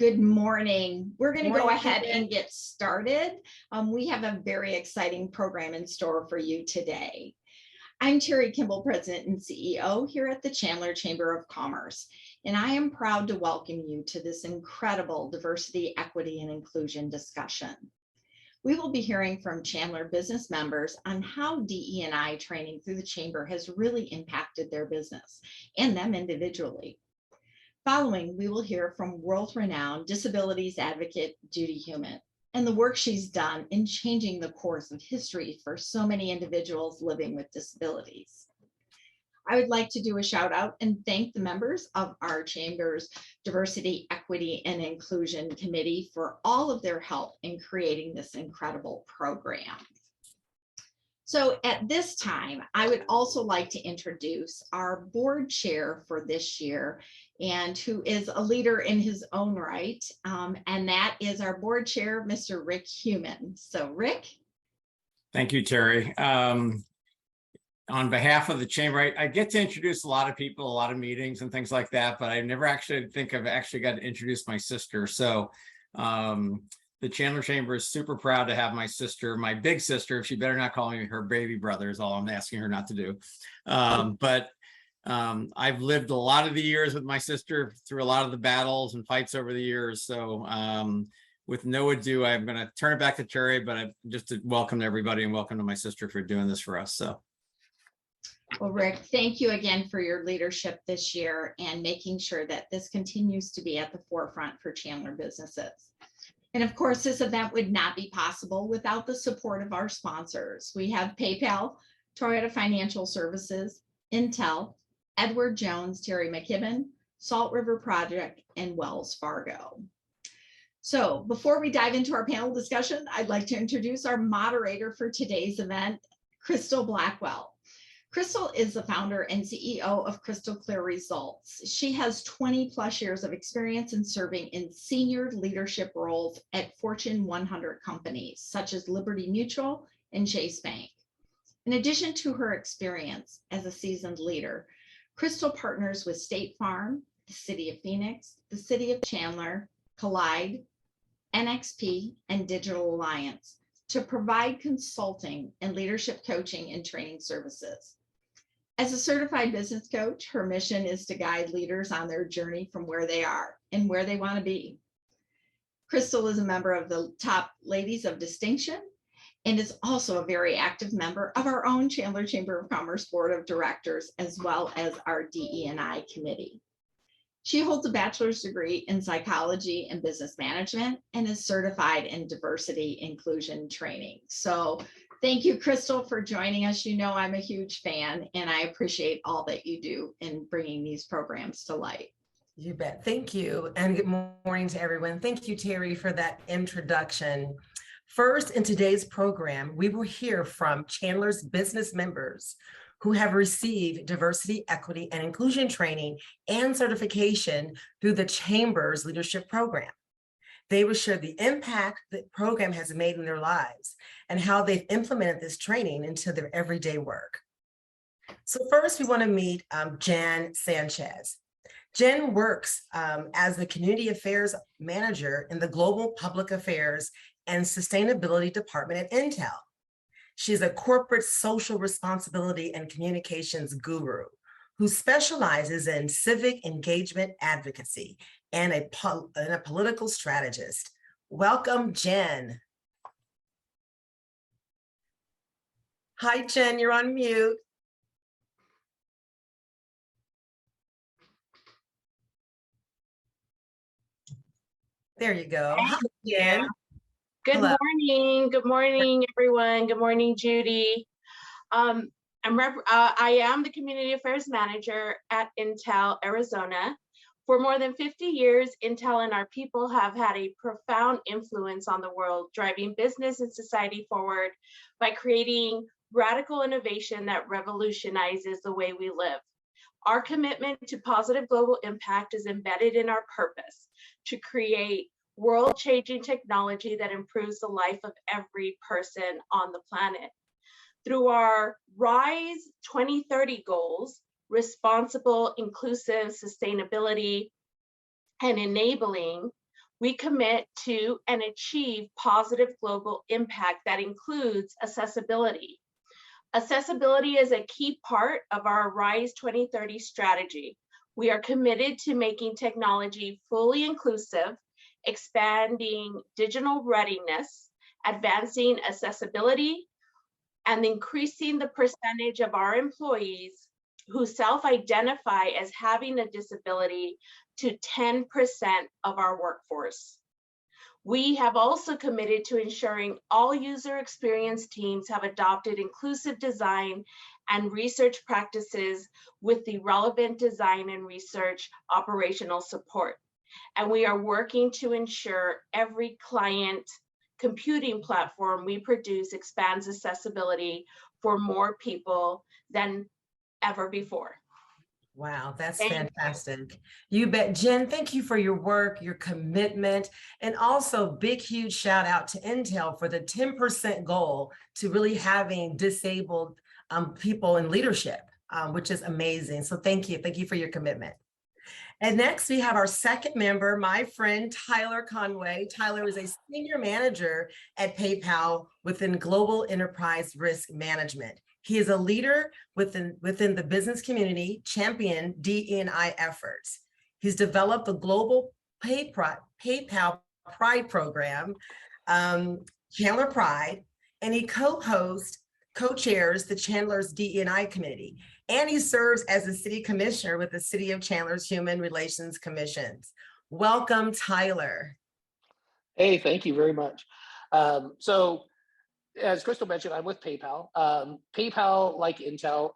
Good morning. We're going to go ahead and get started. We have a very exciting program in store for you today. I'm Terry Kimball, President and CEO here at the Chandler Chamber of Commerce, and I am proud to welcome you to this incredible diversity, equity, and inclusion discussion. We will be hearing from Chandler business members on how DE&I training through the Chamber has really impacted their business and them individually. Following, we will hear from world-renowned disabilities advocate Judy Heumann and the work she's done in changing the course of history for so many individuals living with disabilities. I would like to do a shout out and thank the members of our Chamber's Diversity, Equity, and Inclusion Committee for all of their help in creating this incredible program. So at this time, I would also like to introduce our board chair for this year, and who is a leader in his own right, and that is our board chair, Mr. Rick Heumann. So Rick. Thank you, Terry. On behalf of the Chamber, I get to introduce a lot of people, a lot of meetings and things like that, but I never actually think I've actually got to introduce my sister. So the Chandler Chamber is super proud to have my sister, my big sister. She better not call me her baby brother is all I'm asking her not to do. I've lived a lot of the years with my sister through a lot of the battles and fights over the years. So with no ado, I'm going to turn it back to Terry, but just to welcome everybody and welcome to my sister for doing this for us. So. Well, Rick, thank you again for your leadership this year and making sure that this continues to be at the forefront for Chandler businesses. And of course, this event would not be possible without the support of our sponsors. We have PayPal, Toyota Financial Services, Intel, Edward Jones, Terry McKibben, Salt River Project, and Wells Fargo. So before we dive into our panel discussion, I'd like to introduce our moderator for today's event, Crystal Blackwell. Crystal is the founder and CEO of Crystal Clear Results. She has 20 plus years of experience in serving in senior leadership roles at Fortune 100 companies, such as Liberty Mutual and Chase Bank. In addition to her experience as a seasoned leader, Crystal partners with State Farm, the City of Phoenix, the City of Chandler, Collide, NXP, and Digital Alliance to provide consulting and leadership coaching and training services. As a certified business coach, her mission is to guide leaders on their journey from where they are and where they want to be. Crystal is a member of the Top Ladies of Distinction and is also a very active member of our own Chandler Chamber of Commerce Board of Directors, as well as our DE&I committee. She holds a bachelor's degree in psychology and business management and is certified in diversity inclusion training. So thank you, Crystal, for joining us. You know I'm a huge fan, and I appreciate all that you do in bringing these programs to light. You bet. Thank you. And good morning to everyone. Thank you, Terry, for that introduction. First, in today's program, we will hear from Chandler's business members who have received diversity, equity, and inclusion training and certification through the Chamber's leadership program. They will share the impact the program has made in their lives and how they've implemented this training into their everyday work. So first, we want to meet Jan Sanchez. Jen works as the Community Affairs Manager in the Global Public Affairs and Sustainability Department at Intel. She's a corporate social responsibility and communications guru who specializes in civic engagement advocacy and a political strategist. Welcome, Jen. Hi, Jen, you're on mute. There you go. Hi, Jen. Good morning. Good morning, everyone. Good morning, Judy. I am the Community Affairs Manager at Intel, Arizona. For more than 50 years, Intel and our people have had a profound influence on the world, driving business and society forward by creating radical innovation that revolutionizes the way we live. Our commitment to positive global impact is embedded in our purpose to create world-changing technology that improves the life of every person on the planet. Through our RISE 2030 goals, responsible, inclusive, sustainability, and enabling, We commit to and achieve positive global impact that includes accessibility. Accessibility is a key part of our RISE 2030 strategy. We are committed to making technology fully inclusive, expanding digital readiness, advancing accessibility, and increasing the percentage of our employees who self-identify as having a disability to 10% of our workforce. We have also committed to ensuring all user experience teams have adopted inclusive design and research practices with the relevant design and research operational support. And we are working to ensure every client computing platform we produce expands accessibility for more people than ever before. Wow, that's fantastic. You bet. Jen, thank you for your work, your commitment, and also big, huge shout out to Intel for the 10% goal to really having disabled people in leadership, which is amazing. So thank you. Thank you for your commitment. And next we have our second member, my friend, Tyler Conway. Tyler is a senior manager at PayPal within Global Enterprise Risk Management. He is a leader within the business community, champion DE&I efforts. He's developed the global PayPal Pride program, Chandler Pride, and he co-chairs the Chandler's DE&I committee. And he serves as the city commissioner with the City of Chandler's Human Relations Commissions. Welcome, Tyler. Hey, thank you very much. So as Crystal mentioned, I'm with PayPal. PayPal, like Intel,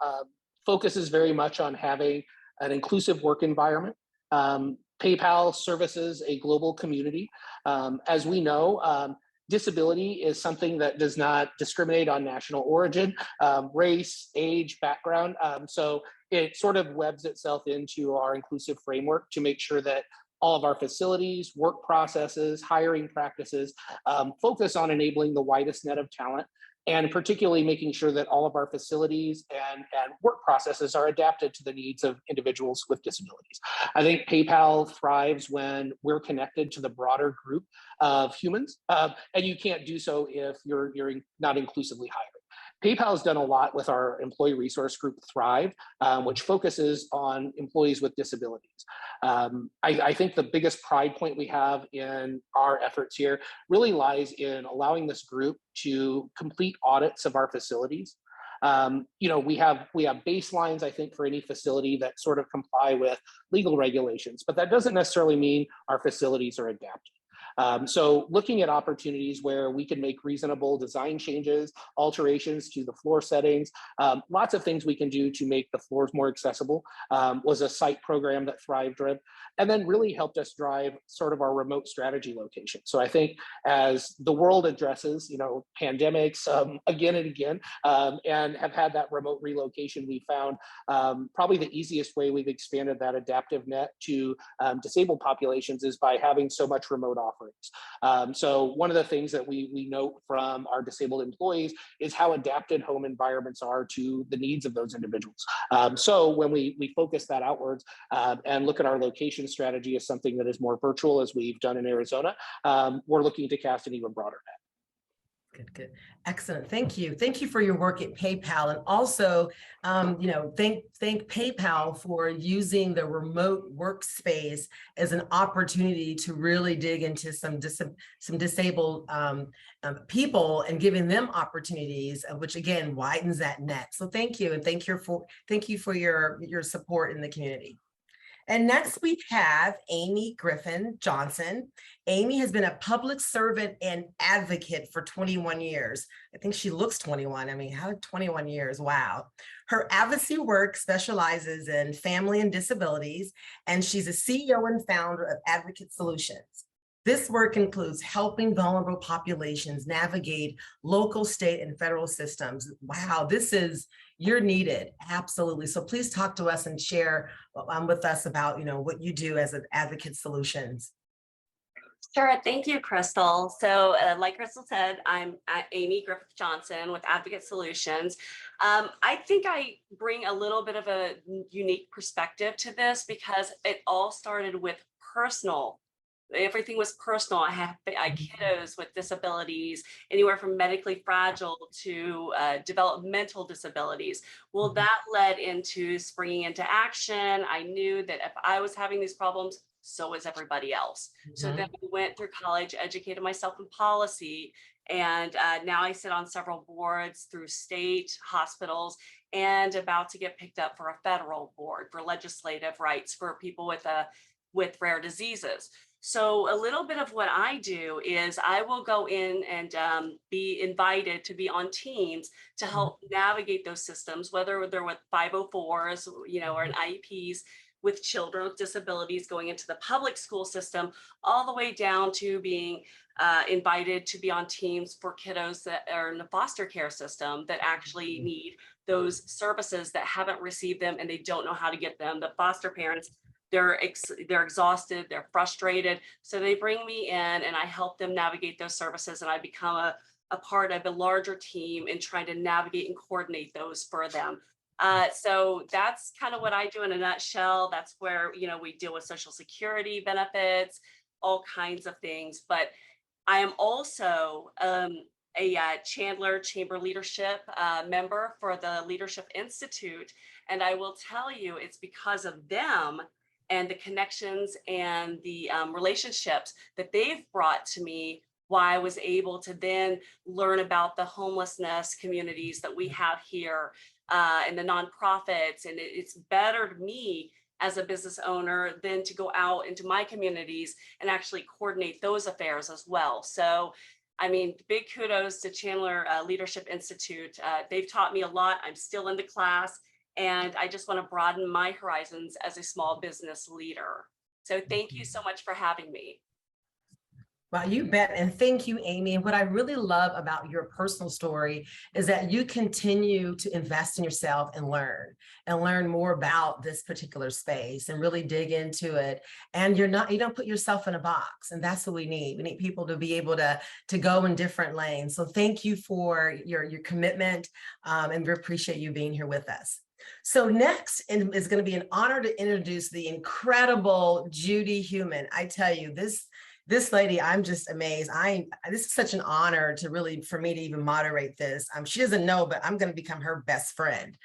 focuses very much on having an inclusive work environment. PayPal services a global community. As we know, disability is something that does not discriminate on national origin, race, age, background. So it sort of webs itself into our inclusive framework to make sure that all of our facilities, work processes, hiring practices focus on enabling the widest net of talent, and particularly making sure that all of our facilities and work processes are adapted to the needs of individuals with disabilities. I think PayPal thrives when we're connected to the broader group of humans, and you can't do so if you're not inclusively hiring. PayPal has done a lot with our employee resource group Thrive, which focuses on employees with disabilities. I think the biggest pride point we have in our efforts here really lies in allowing this group to complete audits of our facilities. We have baselines, I think, for any facility that sort of comply with legal regulations, but that doesn't necessarily mean our facilities are adapted. So looking at opportunities where we can make reasonable design changes, alterations to the floor settings, lots of things we can do to make the floors more accessible was a site program that Thrive drove, and then really helped us drive sort of our remote strategy location. So I think as the world addresses, pandemics again and again, and have had that remote relocation, we found probably the easiest way we've expanded that adaptive net to disabled populations is by having so much remote offerings. So one of the things that we note from our disabled employees is how adapted home environments are to the needs of those individuals. So when we focus that outwards and look at our location strategy as something that is more virtual, as we've done in Arizona, we're looking to cast an even broader net. Good. Excellent. Thank you. Thank you for your work at PayPal. And also, thank PayPal for using the remote workspace as an opportunity to really dig into some disabled people and giving them opportunities, which again widens that net. So thank you. And thank you for your support in the community. And next we have Amy Griffin Johnson. Amy has been a public servant and advocate for 21 years. I think she looks 21. I mean, how 21 years? Wow. Her advocacy work specializes in family and disabilities, and she's a CEO and founder of Advocate Solutions. This work includes helping vulnerable populations navigate local, state, and federal systems. Wow, you're needed, absolutely. So please talk to us and share with us about what you do as an Advocate Solutions. Sure, thank you, Crystal. So like Crystal said, I'm Amy Griffith Johnson with Advocate Solutions. I think I bring a little bit of a unique perspective to this because it all started with personal everything was personal. I have kiddos with disabilities, anywhere from medically fragile to developmental disabilities. Well, that led into springing into action. I knew that if I was having these problems, so was everybody else. So then I went through college, educated myself in policy, and now I sit on several boards through state hospitals, and about to get picked up for a federal board for legislative rights for people with rare diseases. So a little bit of what I do is I will go in and be invited to be on teams to help navigate those systems, whether they're with 504s, you know, or an IEPs with children with disabilities going into the public school system, all the way down to being invited to be on teams for kiddos that are in the foster care system that actually need those services, that haven't received them and they don't know how to get them. The foster parents, they're exhausted, they're frustrated. So they bring me in and I help them navigate those services, and I become a part of a larger team in trying to navigate and coordinate those for them. So that's kind of what I do in a nutshell. That's where, you know, we deal with Social Security benefits, all kinds of things. But I am also a Chandler Chamber leadership member for the Leadership Institute. And I will tell you, it's because of them and the connections and the relationships that they've brought to me why I was able to then learn about the homelessness communities that we have here and the nonprofits. And it's bettered me as a business owner than to go out into my communities and actually coordinate those affairs as well. So, I mean, big kudos to Chandler Leadership Institute. They've taught me a lot. I'm still in the class, and I just want to broaden my horizons as a small business leader. So thank you so much for having me. Well, you bet. And thank you, Amy. And what I really love about your personal story is that you continue to invest in yourself and learn more about this particular space and really dig into it. And you don't put yourself in a box. And that's what we need. We need people to be able to go in different lanes. So thank you for your commitment. And we appreciate you being here with us. So next is going to be an honor to introduce the incredible Judy Heumann. I tell you, this lady, I'm just amazed. This is such an honor for me to even moderate this. She doesn't know, but I'm going to become her best friend.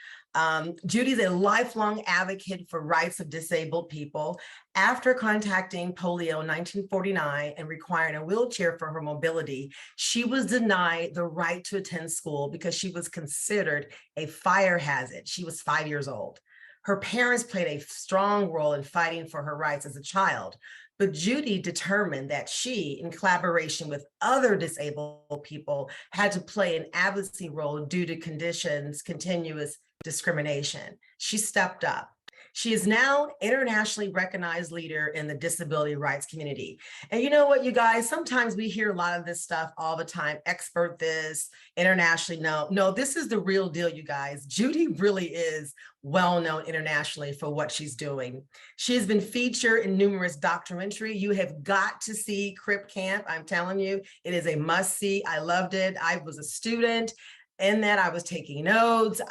Judy's a lifelong advocate for rights of disabled people. After contacting polio in 1949 and requiring a wheelchair for her mobility, she was denied the right to attend school because she was considered a fire hazard. She was 5 years old. Her parents played a strong role in fighting for her rights as a child. But Judy determined that she, in collaboration with other disabled people, had to play an advocacy role due to continuous discrimination. She stepped up. She is now internationally recognized leader in the disability rights community. And you know what, you guys, sometimes we hear a lot of this stuff all the time, expert this, internationally. No, this is the real deal, you guys. Judy really is well-known internationally for what she's doing. She has been featured in numerous documentaries. You have got to see Crip Camp. I'm telling you, it is a must-see. I loved it. I was a student. In that, I was taking notes.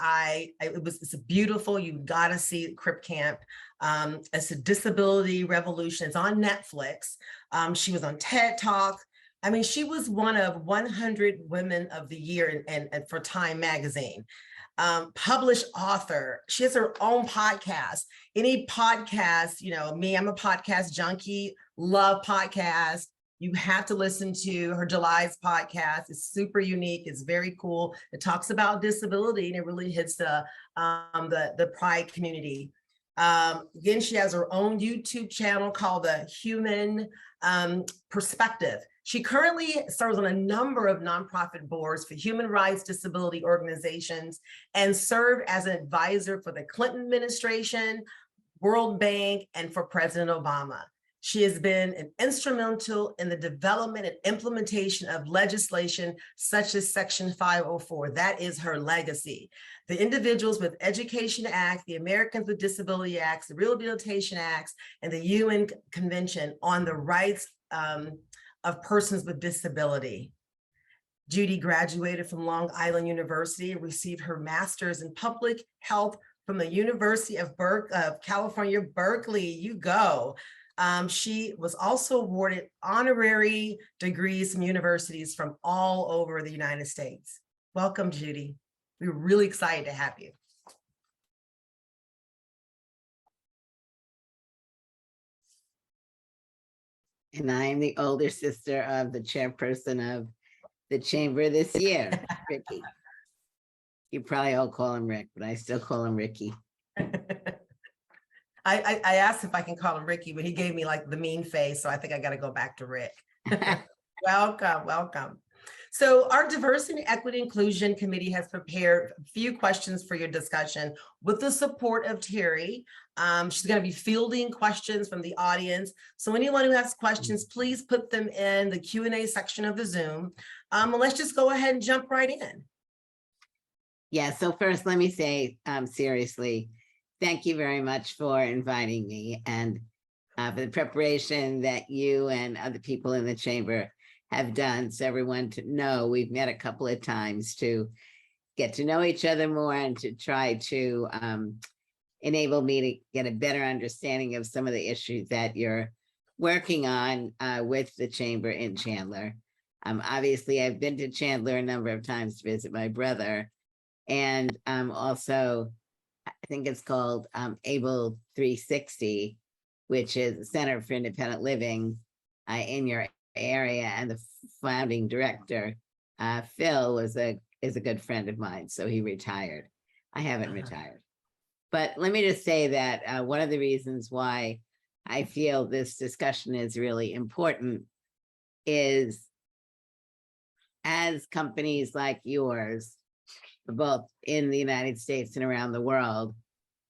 It's beautiful. You got to see Crip Camp. It's a disability revolution. It's on Netflix. She was on TED Talk. I mean, she was one of 100 Women of the Year and for Time magazine. Published author. She has her own podcast. Any podcast, you know, me, I'm a podcast junkie, love podcasts. You have to listen to her July's podcast. It's super unique. It's very cool. It talks about disability and it really hits the pride community. Again, she has her own YouTube channel called the Heumann Perspective. She currently serves on a number of nonprofit boards for human rights disability organizations and served as an advisor for the Clinton administration, World Bank, and for President Obama. She has been instrumental in the development and implementation of legislation such as Section 504. That is her legacy. The Individuals with Education Act, the Americans with Disability Acts, the Rehabilitation Acts, and the UN Convention on the Rights of Persons with Disability. Judy graduated from Long Island University and received her master's in public health from the University of California, Berkeley. You go. She was also awarded honorary degrees from universities from all over the United States. Welcome, Judy. We're really excited to have you. And I am the older sister of the chairperson of the chamber this year, Ricky. You probably all call him Rick, but I still call him Ricky. I asked if I can call him Ricky, but he gave me like the mean face, so I think I got to go back to Rick. Welcome, welcome. So our Diversity, Equity, Inclusion Committee has prepared a few questions for your discussion with the support of Terry. She's going to be fielding questions from the audience. So anyone who has questions, please put them in the Q&A section of the Zoom. And let's just go ahead and jump right in. Yeah, so first let me say seriously, thank you very much for inviting me and for the preparation that you and other people in the chamber have done, so everyone to know. We've met a couple of times to get to know each other more and to try to enable me to get a better understanding of some of the issues that you're working on with the chamber in Chandler. Obviously, I've been to Chandler a number of times to visit my brother, and also, I think it's called Able 360, which is a Center for Independent Living in your area, and the founding director, Phil, is a good friend of mine, so he retired. I haven't retired. But let me just say that one of the reasons why I feel this discussion is really important is as companies like yours, both in the United States and around the world,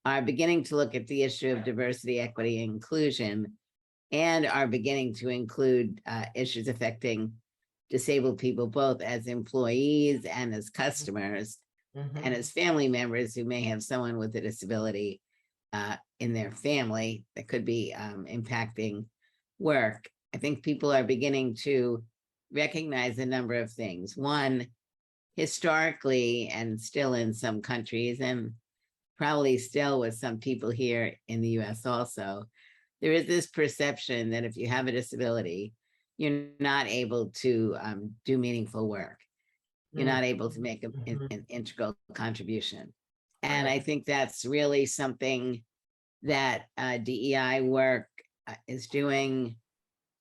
are beginning to look at the issue of diversity, equity, and inclusion, and are beginning to include issues affecting disabled people, both as employees and as customers, and as family members who may have someone with a disability in their family that could be impacting work. I think people are beginning to recognize a number of things. One, historically, and still in some countries, and probably still with some people here in the US also, there is this perception that if you have a disability, you're not able to do meaningful work. You're not able to make an integral contribution. And I think that's really something that DEI work is doing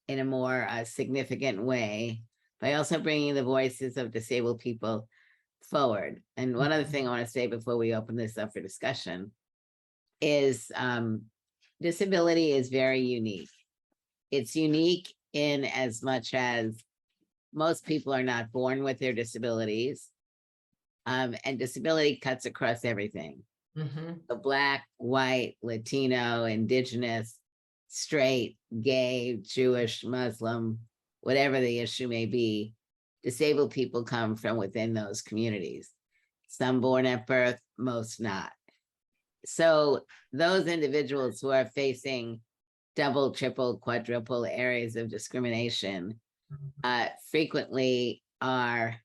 in a more significant way by also bringing the voices of disabled people forward. And one other thing I want to say before we open this up for discussion is disability is very unique. It's unique in as much as most people are not born with their disabilities, and disability cuts across everything. So Black, white, Latino, Indigenous, straight, gay, Jewish, Muslim, whatever the issue may be, disabled people come from within those communities. Some born at birth, most not. So those individuals who are facing double, triple, quadruple areas of discrimination frequently are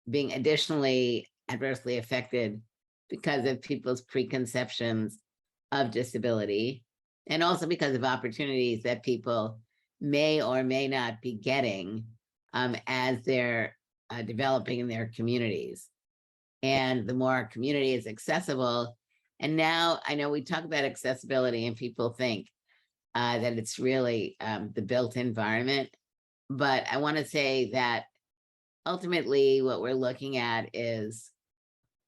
being additionally adversely affected because of people's preconceptions of disability, and also because of opportunities that people may or may not be getting as they're developing in their communities. And the more our community is accessible, and now I know we talk about accessibility and people think that it's really the built environment, but I want to say that ultimately what we're looking at is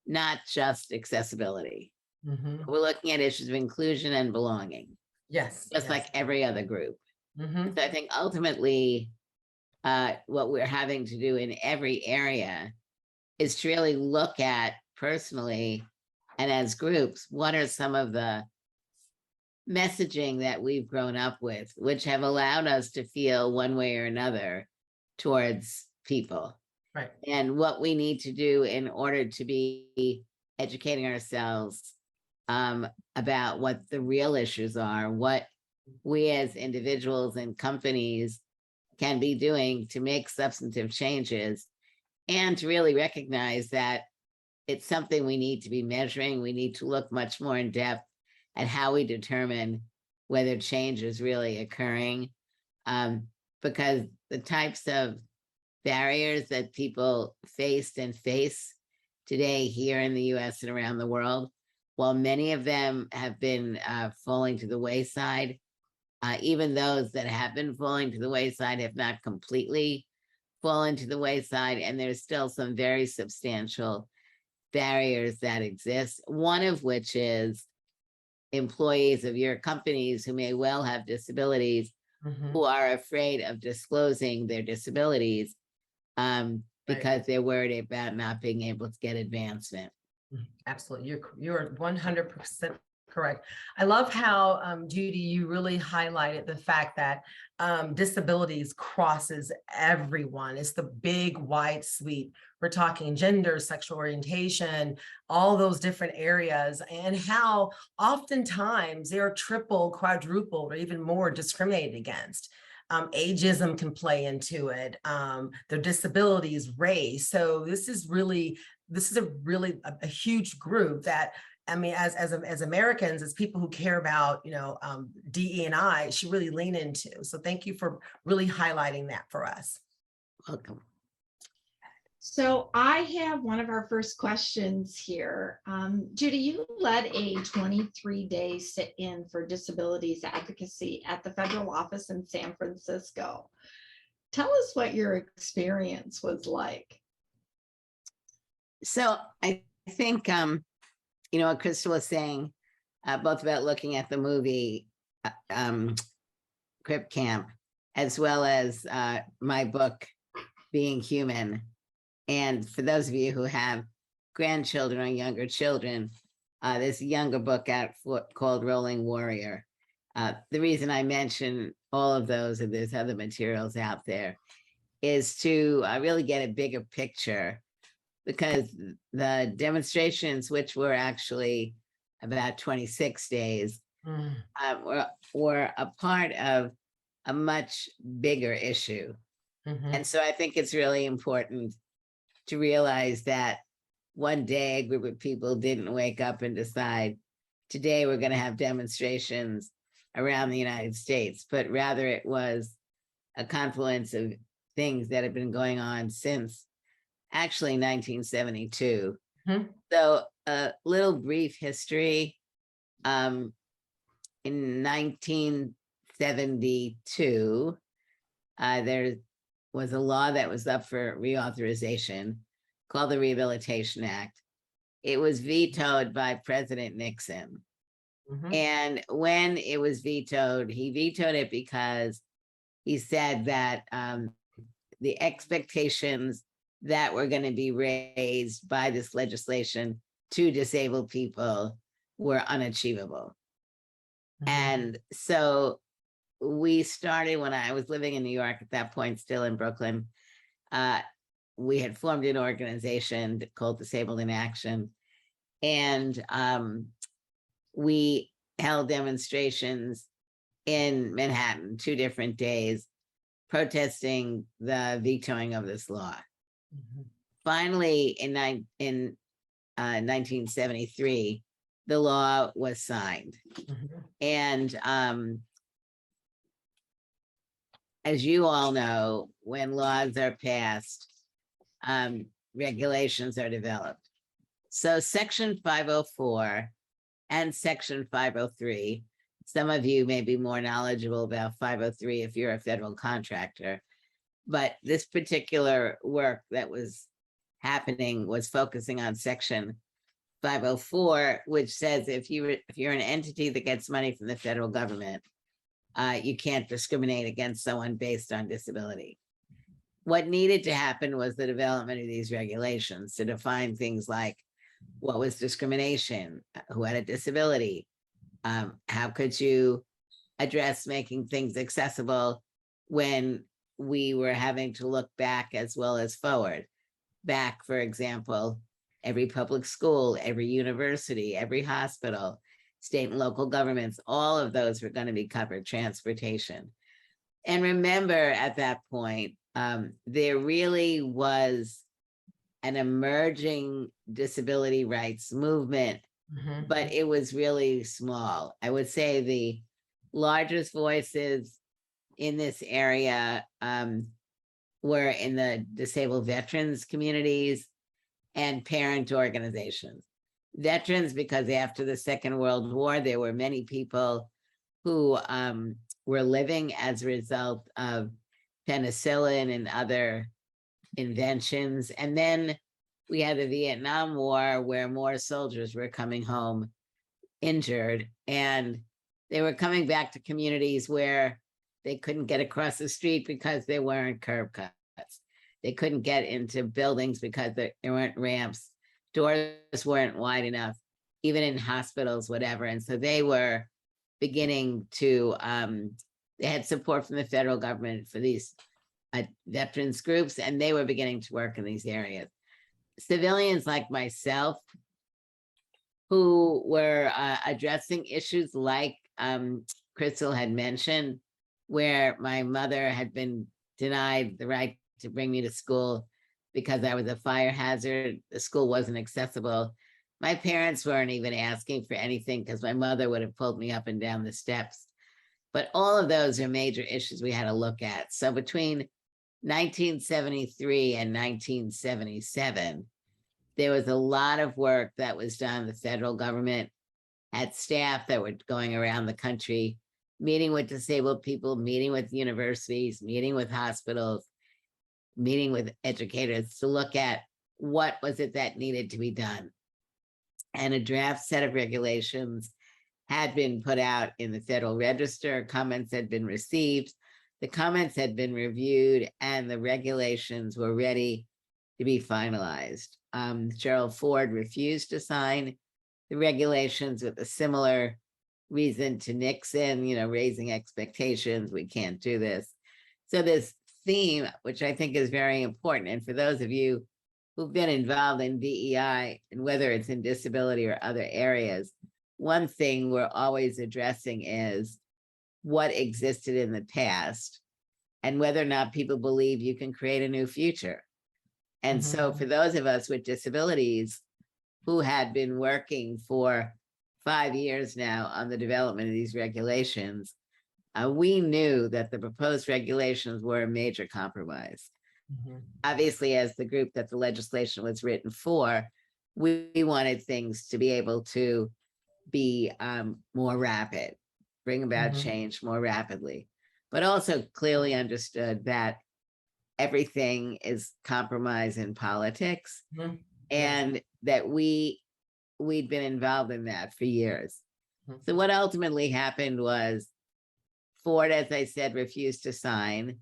not just accessibility. We're looking at issues of inclusion and belonging. Yes. Just like every other group. So I think ultimately what we're having to do in every area is to really look at personally and as groups, what are some of the messaging that we've grown up with, which have allowed us to feel one way or another towards people. Right. And what we need to do in order to be educating ourselves about what the real issues are, what we as individuals and companies can be doing to make substantive changes, and to really recognize that it's something we need to be measuring. We need to look much more in depth at how we determine whether change is really occurring. Because the types of barriers that people faced and face today here in the US and around the world, while many of them have been falling to the wayside, even those that have been falling to the wayside have not completely fallen to the wayside, and there's still some very substantial barriers that exist, one of which is employees of your companies who may well have disabilities, who are afraid of disclosing their disabilities because they're worried about not being able to get advancement. Absolutely. You're 100% correct. I love how, Judy, you really highlighted the fact that disabilities crosses everyone. It's the big wide sweep. We're talking gender, sexual orientation, all those different areas, and how oftentimes they're triple, quadruple, or even more discriminated against. Ageism can play into it, their disabilities, race. So this is a really huge group that, I mean, as Americans, as people who care about, DE&I, should really lean into. So thank you for really highlighting that for us. Welcome. So I have one of our first questions here. Judy, you led a 23-day sit-in for disabilities advocacy at the federal office in San Francisco. Tell us what your experience was like. So I think, what Crystal was saying, both about looking at the movie Crip Camp, as well as my book, Being Human. And for those of you who have grandchildren or younger children, there's a younger book out called Rolling Warrior. The reason I mention all of those, and there's other materials out there, is to really get a bigger picture, because the demonstrations, which were actually about 26 days, were a part of a much bigger issue. And so I think it's really important to realize that one day a group of people didn't wake up and decide, today we're going to have demonstrations around the United States, but rather it was a confluence of things that have been going on since actually 1972. So a little brief history. In 1972, there was a law that was up for reauthorization called the Rehabilitation Act. It was vetoed by President Nixon. And when it was vetoed, he vetoed it because he said that the expectations that were going to be raised by this legislation to disabled people were unachievable. And so we started, when I was living in New York at that point, still in Brooklyn, we had formed an organization called Disabled in Action. And we held demonstrations in Manhattan, 2 different days, protesting the vetoing of this law. Finally, in 1973, the law was signed. And as you all know, when laws are passed, regulations are developed. So Section 504 and Section 503, some of you may be more knowledgeable about 503 if you're a federal contractor, but this particular work that was happening was focusing on Section 504, which says if you're an entity that gets money from the federal government, you can't discriminate against someone based on disability. What needed to happen was the development of these regulations to define things like what was discrimination, who had a disability, how could you address making things accessible when we were having to look back as well as forward. Back, for example, every public school, every university, every hospital, state and local governments, all of those were going to be covered, transportation. And remember, at that point, there really was an emerging disability rights movement, but it was really small. I would say the largest voices in this area were in the disabled veterans communities and parent organizations. Veterans, because after the Second World War, there were many people who were living as a result of penicillin and other inventions. And then we had the Vietnam War, where more soldiers were coming home injured, and they were coming back to communities where they couldn't get across the street because there weren't curb cuts. They couldn't get into buildings because there weren't ramps. Doors weren't wide enough, even in hospitals, whatever. And so they were beginning to, they had support from the federal government for these veterans groups, and they were beginning to work in these areas. Civilians like myself, who were addressing issues like Crystal had mentioned, where my mother had been denied the right to bring me to school because I was a fire hazard. The school wasn't accessible. My parents weren't even asking for anything because my mother would have pulled me up and down the steps. But all of those are major issues we had to look at. So between 1973 and 1977, there was a lot of work that was done. The federal government had staff that were going around the country, meeting with disabled people, meeting with universities, meeting with hospitals, meeting with educators to look at what was it that needed to be done. And a draft set of regulations had been put out in the Federal Register. Comments had been received. The comments had been reviewed, and the regulations were ready to be finalized. Gerald Ford refused to sign the regulations with a similar reason to Nixon, raising expectations. We can't do this. So this theme, which I think is very important, and for those of you who've been involved in DEI, and whether it's in disability or other areas, one thing we're always addressing is what existed in the past and whether or not people believe you can create a new future. And so for those of us with disabilities who had been working for 5 years now on the development of these regulations, we knew that the proposed regulations were a major compromise. Obviously, as the group that the legislation was written for, we wanted things to be able to be more rapid, bring about change more rapidly, but also clearly understood that everything is compromise in politics, and that we'd been involved in that for years. So what ultimately happened was Ford, as I said, refused to sign.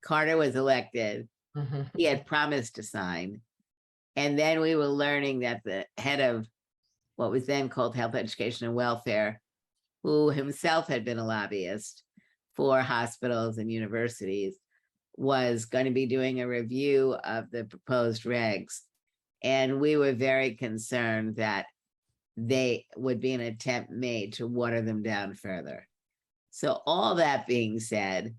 Carter was elected. He had promised to sign. And then we were learning that the head of what was then called Health, Education, and Welfare, who himself had been a lobbyist for hospitals and universities, was going to be doing a review of the proposed regs. And we were very concerned that they would be an attempt made to water them down further. So all that being said,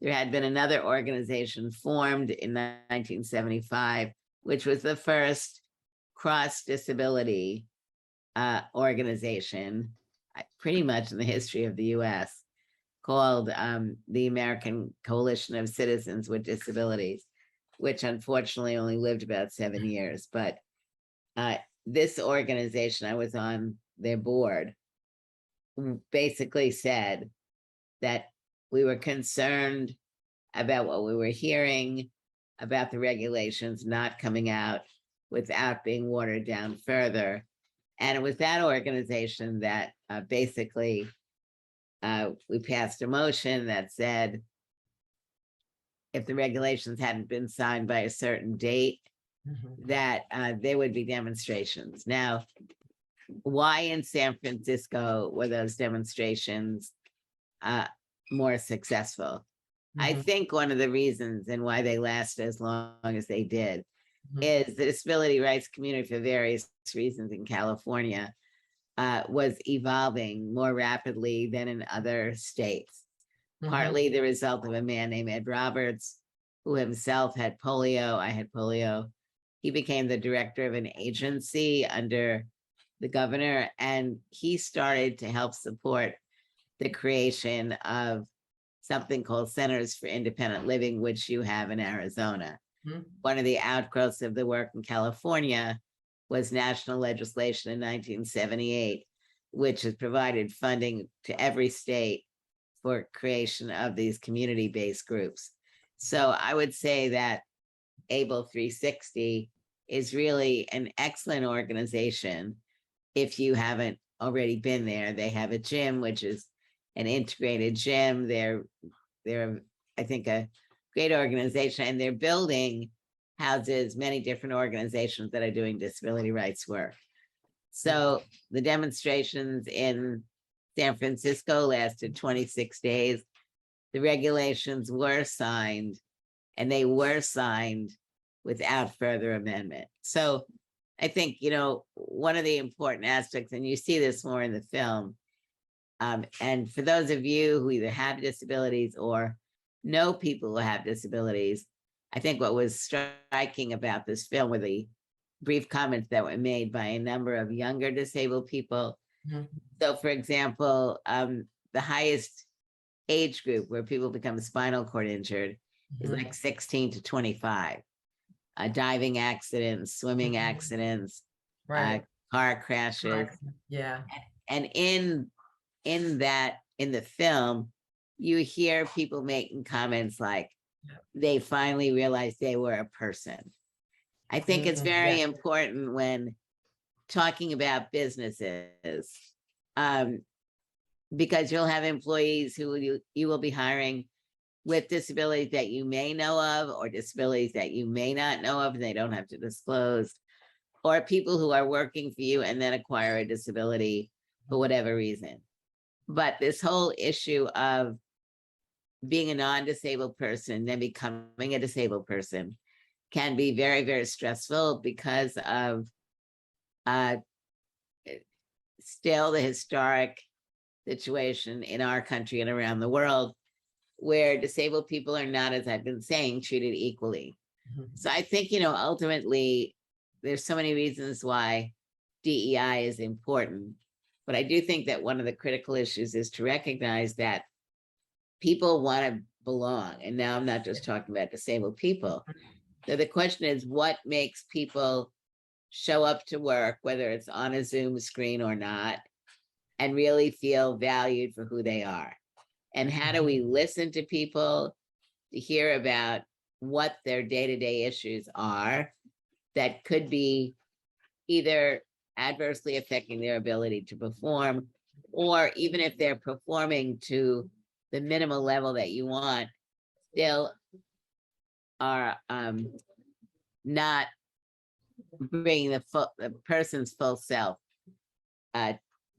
there had been another organization formed in 1975, which was the first cross-disability organization, pretty much in the history of the US, called the American Coalition of Citizens with Disabilities, which unfortunately only lived about 7 years. But this organization, I was on their board, basically said that we were concerned about what we were hearing about the regulations not coming out without being watered down further. And it was that organization that basically we passed a motion that said if the regulations hadn't been signed by a certain date, that there would be demonstrations. Now, why in San Francisco were those demonstrations more successful? I think one of the reasons and why they lasted as long as they did is the disability rights community, for various reasons in California, was evolving more rapidly than in other states. Partly the result of a man named Ed Roberts, who himself had polio. I had polio. He became the director of an agency under the governor, and he started to help support the creation of something called Centers for Independent Living, which you have in Arizona. Mhm. One of the outgrowths of the work in California was national legislation in 1978, which has provided funding to every state for creation of these community-based groups. So I would say that Able 360 is really an excellent organization. If you haven't already been there, they have a gym, which is an integrated gym. They're I think a great organization, and their building houses many different organizations that are doing disability rights work. So the demonstrations in San Francisco lasted 26 days. The regulations were signed, and they were signed without further amendment. So I think, you know, one of the important aspects, and you see this more in the film, and for those of you who either have disabilities or know people who have disabilities, I think what was striking about this film were the brief comments that were made by a number of younger disabled people. Mhm. So for example, the highest age group where people become spinal cord injured is Mhm. like 16 to 25. Diving accidents, swimming Mhm. accidents, Right. car crashes. Right. Yeah. And in the film, you hear people making comments like they finally realized they were a person. I think it's very Yeah. important when talking about businesses, because you'll have employees who you will be hiring with disabilities that you may know of, or disabilities that you may not know of, and they don't have to disclose, or people who are working for you and then acquire a disability for whatever reason. But this whole issue of being a non-disabled person, then becoming a disabled person, can be very, very stressful because of still the historic situation in our country and around the world where disabled people are not, as I've been saying, treated equally. Mhm. So I think, you know, ultimately, there's so many reasons why DEI is important. But I do think that one of the critical issues is to recognize that people want to belong. And now I'm not just talking about disabled people. So the question is, what makes people show up to work, whether it's on a Zoom screen or not, and really feel valued for who they are? And how do we listen to people to hear about what their day-to-day issues are that could be either adversely affecting their ability to perform, or even if they're performing to the minimal level that you want, still are not bringing the person's full self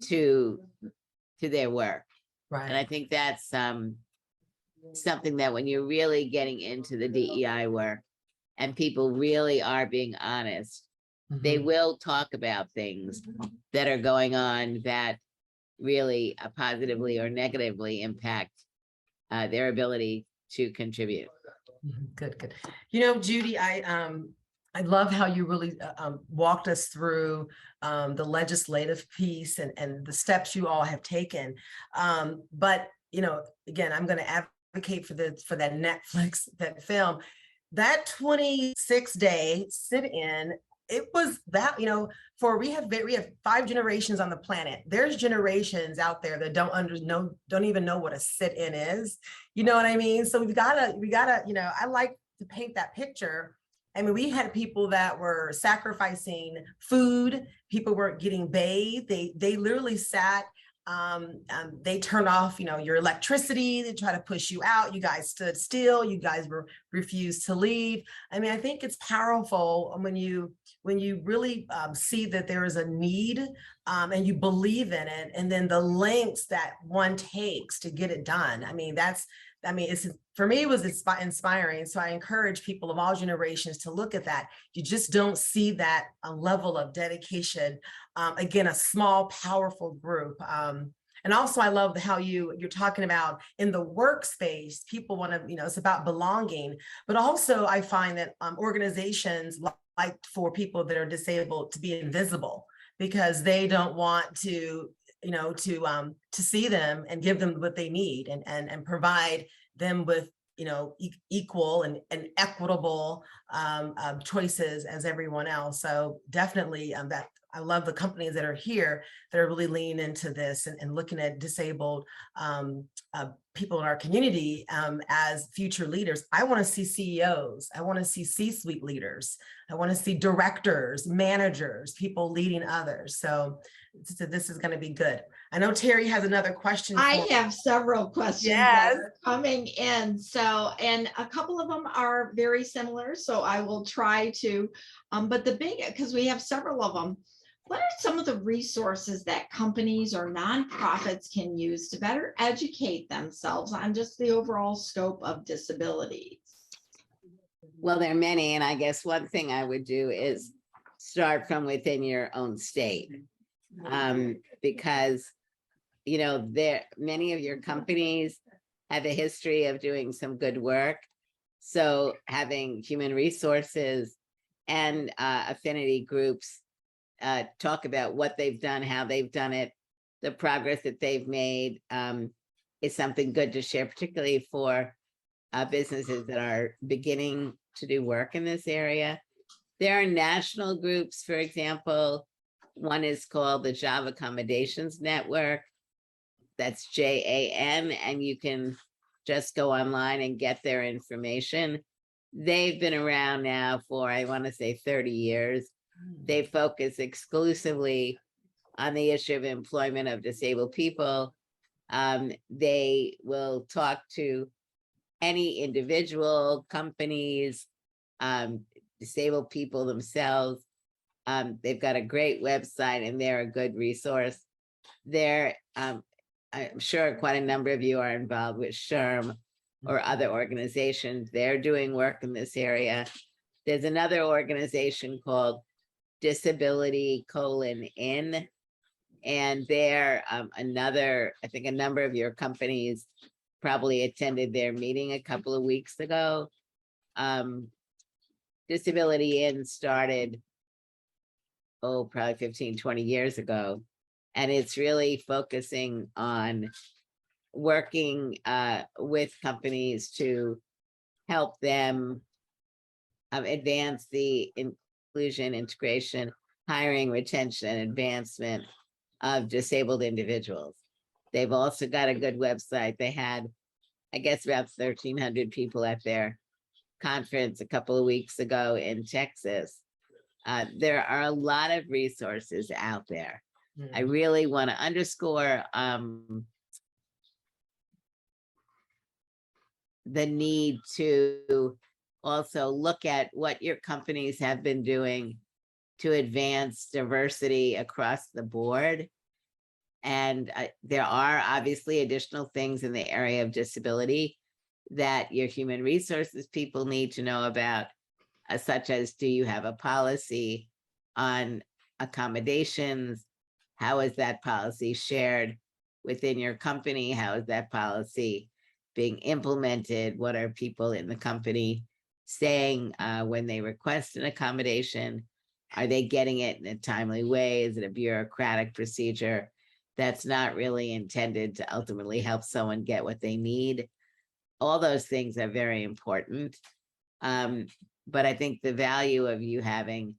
to their work. And I Right. think that's something that when you're really getting into the DEI work and people really are being honest, they Mhm. will talk about things that are going on that really positively or negatively impact their ability to contribute. Mhm. Good, good. You know, Judy, I love how you really walked us through the legislative piece and the steps you all have taken. But you know, again, I'm going to advocate for that Netflix, that film, that 26-day sit-in. It was that, you know, we have 5 generations on the planet. There's generations out there that don't even know what a sit-in is. You know what I mean? So we gotta, you know, I like to paint that picture. I mean, we had people that were sacrificing food. People weren't getting bathed. They literally sat. They turned off, you know, your electricity. They try to push you out. You guys stood still. You guys refused to leave. I mean, I think it's powerful when you really see that there is a need and you believe in it, and then the lengths that one takes to get it done. It's, for me, it was inspiring. So I encourage people of all generations to look at that. You just don't see that level of dedication. Again, a small, powerful group. And also, I love how you're talking about in the workspace, people want to, you know, it's about belonging. But also, I find that organizations like for people that are disabled to be invisible, because they don't want to to see them and give them what they need and provide them with equal and equitable choices as everyone else. So definitely that I love the companies that are here that are really leaning into this and looking at disabled people in our community as future leaders. I want to see CEOs. I want to see C-suite leaders. I want to see directors, managers, people leading others. So this is going to be good. I know Terry has another question. I have several questions that are coming in. So, and a couple of them are very similar. So I will try to, but the big, because we have several of them. What are some of the resources that companies or nonprofits can use to better educate themselves on just the overall scope of disabilities? Well, there are many, and I guess one thing I would do is start from within your own state, because many of your companies have a history of doing some good work. So having human resources and affinity groups talk about what they've done, how they've done it, the progress that they've made is something good to share, particularly for businesses that are beginning to do work in this area. There are national groups, for example, one is called the Job Accommodations Network. That's JAN, and you can just go online and get their information. They've been around now for, I want to say, 30 years. They focus exclusively on the issue of employment of disabled people. They will talk to any individual, companies, disabled people themselves. They've got a great website and they're a good resource. I'm sure quite a number of you are involved with SHRM or other organizations. They're doing work in this area. There's another organization called Disability:*In, and they're I think a number of your companies probably attended their meeting a couple of weeks ago. Disability:*In started, probably 15, 20 years ago. And it's really focusing on working with companies to help them advance the inclusion, integration, hiring, retention, and advancement of disabled individuals. They've also got a good website. They had, I guess, about 1,300 people at their conference a couple of weeks ago in Texas. There are a lot of resources out there. I really want to underscore the need to also look at what your companies have been doing to advance diversity across the board. And there are obviously additional things in the area of disability that your human resources people need to know about, such as, do you have a policy on accommodations? How is that policy shared within your company? How is that policy being implemented? What are people in the company saying when they request an accommodation? Are they getting it in a timely way? Is it a bureaucratic procedure that's not really intended to ultimately help someone get what they need? All those things are very important. But I think the value of you having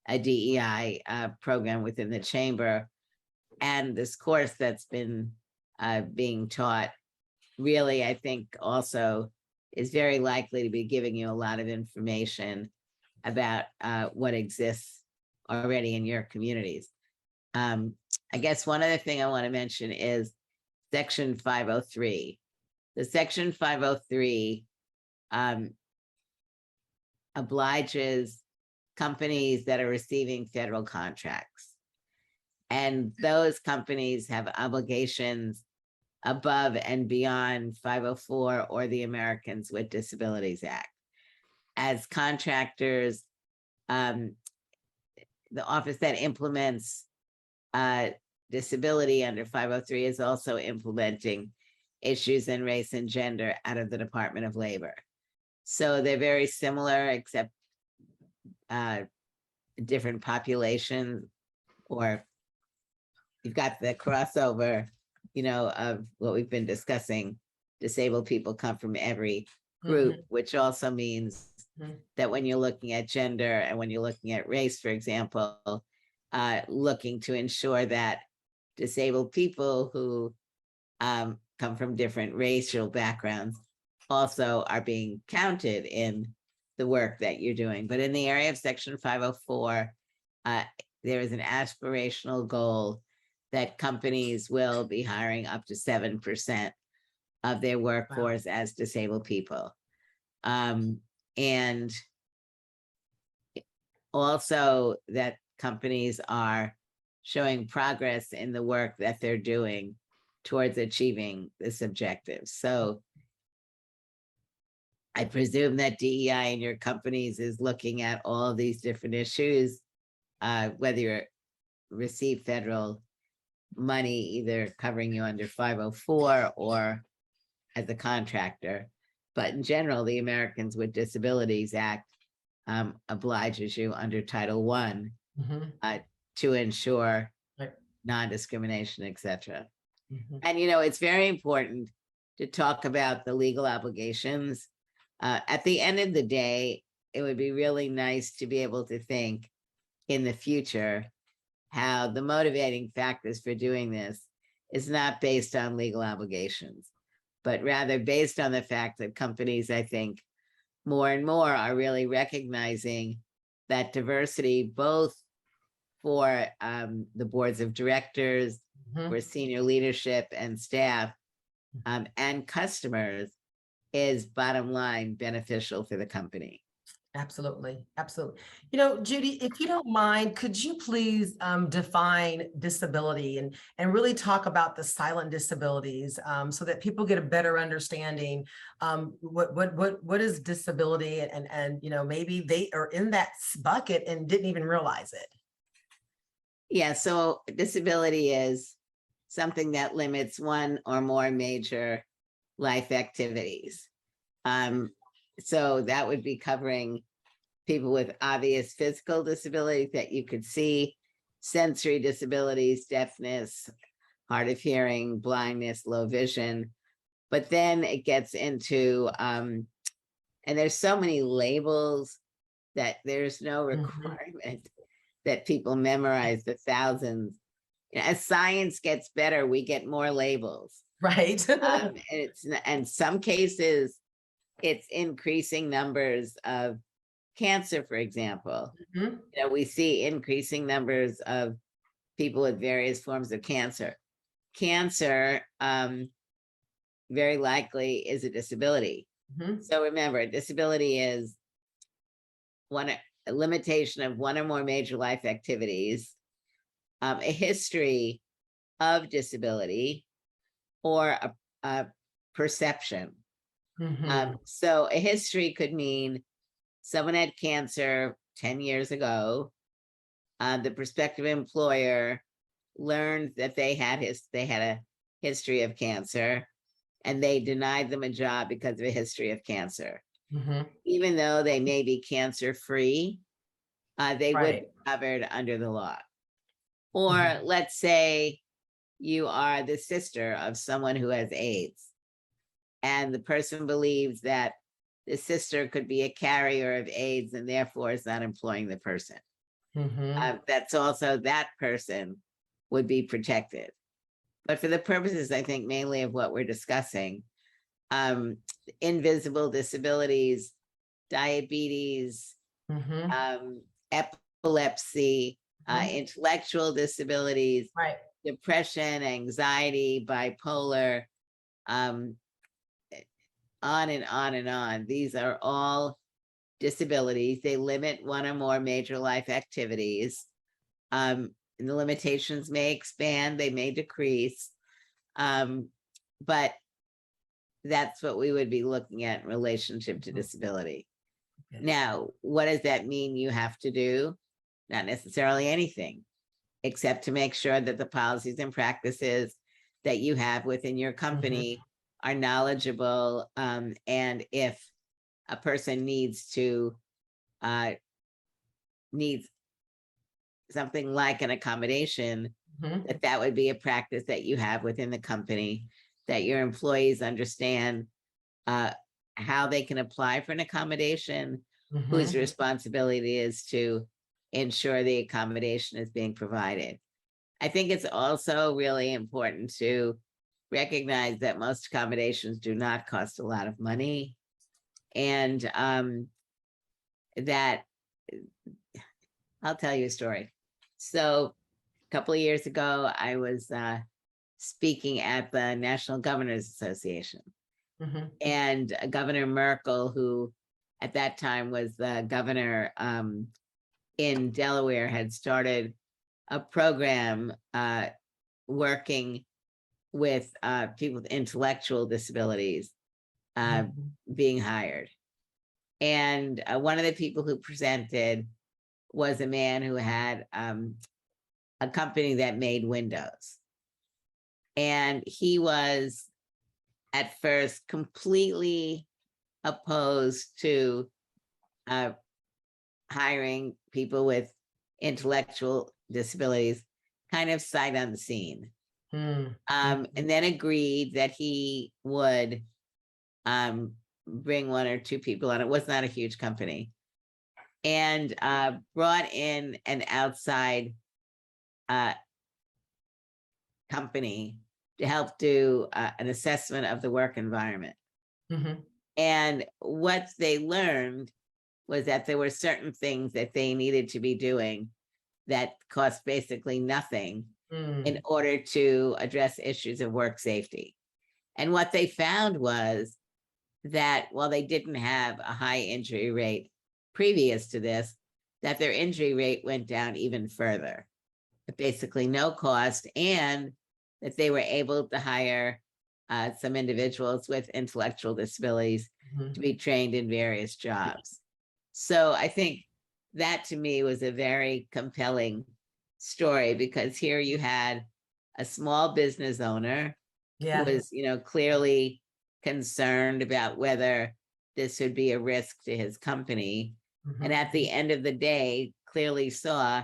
a DEI program within the chamber and this course that's been being taught really, I think, also is very likely to be giving you a lot of information about what exists already in your communities. I guess one other thing I want to mention is Section 503. The Section 503 obliges companies that are receiving federal contracts. And those companies have obligations above and beyond 504 or the Americans with Disabilities Act. As contractors, the office that implements disability under 503 is also implementing issues in race and gender out of the Department of Labor. So they're very similar, except different populations or you've got the crossover, of what we've been discussing. Disabled people come from every group, which also means that when you're looking at gender and when you're looking at race, for example, looking to ensure that disabled people who come from different racial backgrounds also are being counted in the work that you're doing. But in the area of Section 504, there is an aspirational goal that companies will be hiring up to 7% of their workforce as disabled people. And also that companies are showing progress in the work that they're doing towards achieving this objective. So I presume that DEI in your companies is looking at all these different issues, whether you receive federal money, either covering you under 504 or as a contractor. But in general, the Americans with Disabilities Act obliges you under Title I to ensure non-discrimination, et cetera. And, it's very important to talk about the legal obligations. At the end of the day, it would be really nice to be able to think in the future how the motivating factors for doing this is not based on legal obligations, but rather based on the fact that companies, I think, more and more are really recognizing that diversity, both for the boards of directors, for senior leadership and staff, and customers, is bottom line beneficial for the company. Absolutely. Absolutely. Judy, if you don't mind, could you please define disability and really talk about the silent disabilities so that people get a better understanding what is disability and maybe they are in that bucket and didn't even realize it. Yeah, so disability is something that limits one or more major life activities. So that would be covering people with obvious physical disabilities that you could see, sensory disabilities, deafness, hard of hearing, blindness, low vision. But then it gets into, and there's so many labels that there's no requirement that people memorize the thousands. As science gets better, we get more labels. Right. And some cases, it's increasing numbers of cancer, for example. We see increasing numbers of people with various forms of cancer. Cancer very likely is a disability. So remember, a disability is a limitation of one or more major life activities, a history of disability, or a perception. So a history could mean someone had cancer 10 years ago. The prospective employer learned that they had a history of cancer, and they denied them a job because of a history of cancer. Even though they may be cancer-free, they would be covered under the law. Or let's say you are the sister of someone who has AIDS, and the person believes that the sister could be a carrier of AIDS and therefore is not employing the person. That's also, that person would be protected. But for the purposes, I think, mainly of what we're discussing, invisible disabilities, diabetes, epilepsy, intellectual disabilities, depression, anxiety, bipolar, on and on and on. These are all disabilities. They limit one or more major life activities. And the limitations may expand, they may decrease. But that's what we would be looking at in relationship to disability. Now, what does that mean you have to do? Not necessarily anything, except to make sure that the policies and practices that you have within your company are knowledgeable. And if a person needs something like an accommodation, that would be a practice that you have within the company, that your employees understand how they can apply for an accommodation, whose responsibility it is to ensure the accommodation is being provided. I think it's also really important to recognize that most accommodations do not cost a lot of money, and that I'll tell you a story. So a couple of years ago, I was speaking at the National Governors Association, and Governor Merkel, who at that time was the governor in Delaware, had started a program working with people with intellectual disabilities being hired. And one of the people who presented was a man who had a company that made windows. And he was at first completely opposed to hiring people with intellectual disabilities, kind of sight unseen. And then agreed that he would bring one or two people on. It was not a huge company. And brought in an outside company to help do an assessment of the work environment. And what they learned was that there were certain things that they needed to be doing that cost basically nothing in order to address issues of work safety. And what they found was that while they didn't have a high injury rate previous to this, that their injury rate went down even further, at basically no cost, and that they were able to hire some individuals with intellectual disabilities to be trained in various jobs. So I think that to me was a very compelling story, because here you had a small business owner who was, clearly concerned about whether this would be a risk to his company. And at the end of the day, clearly saw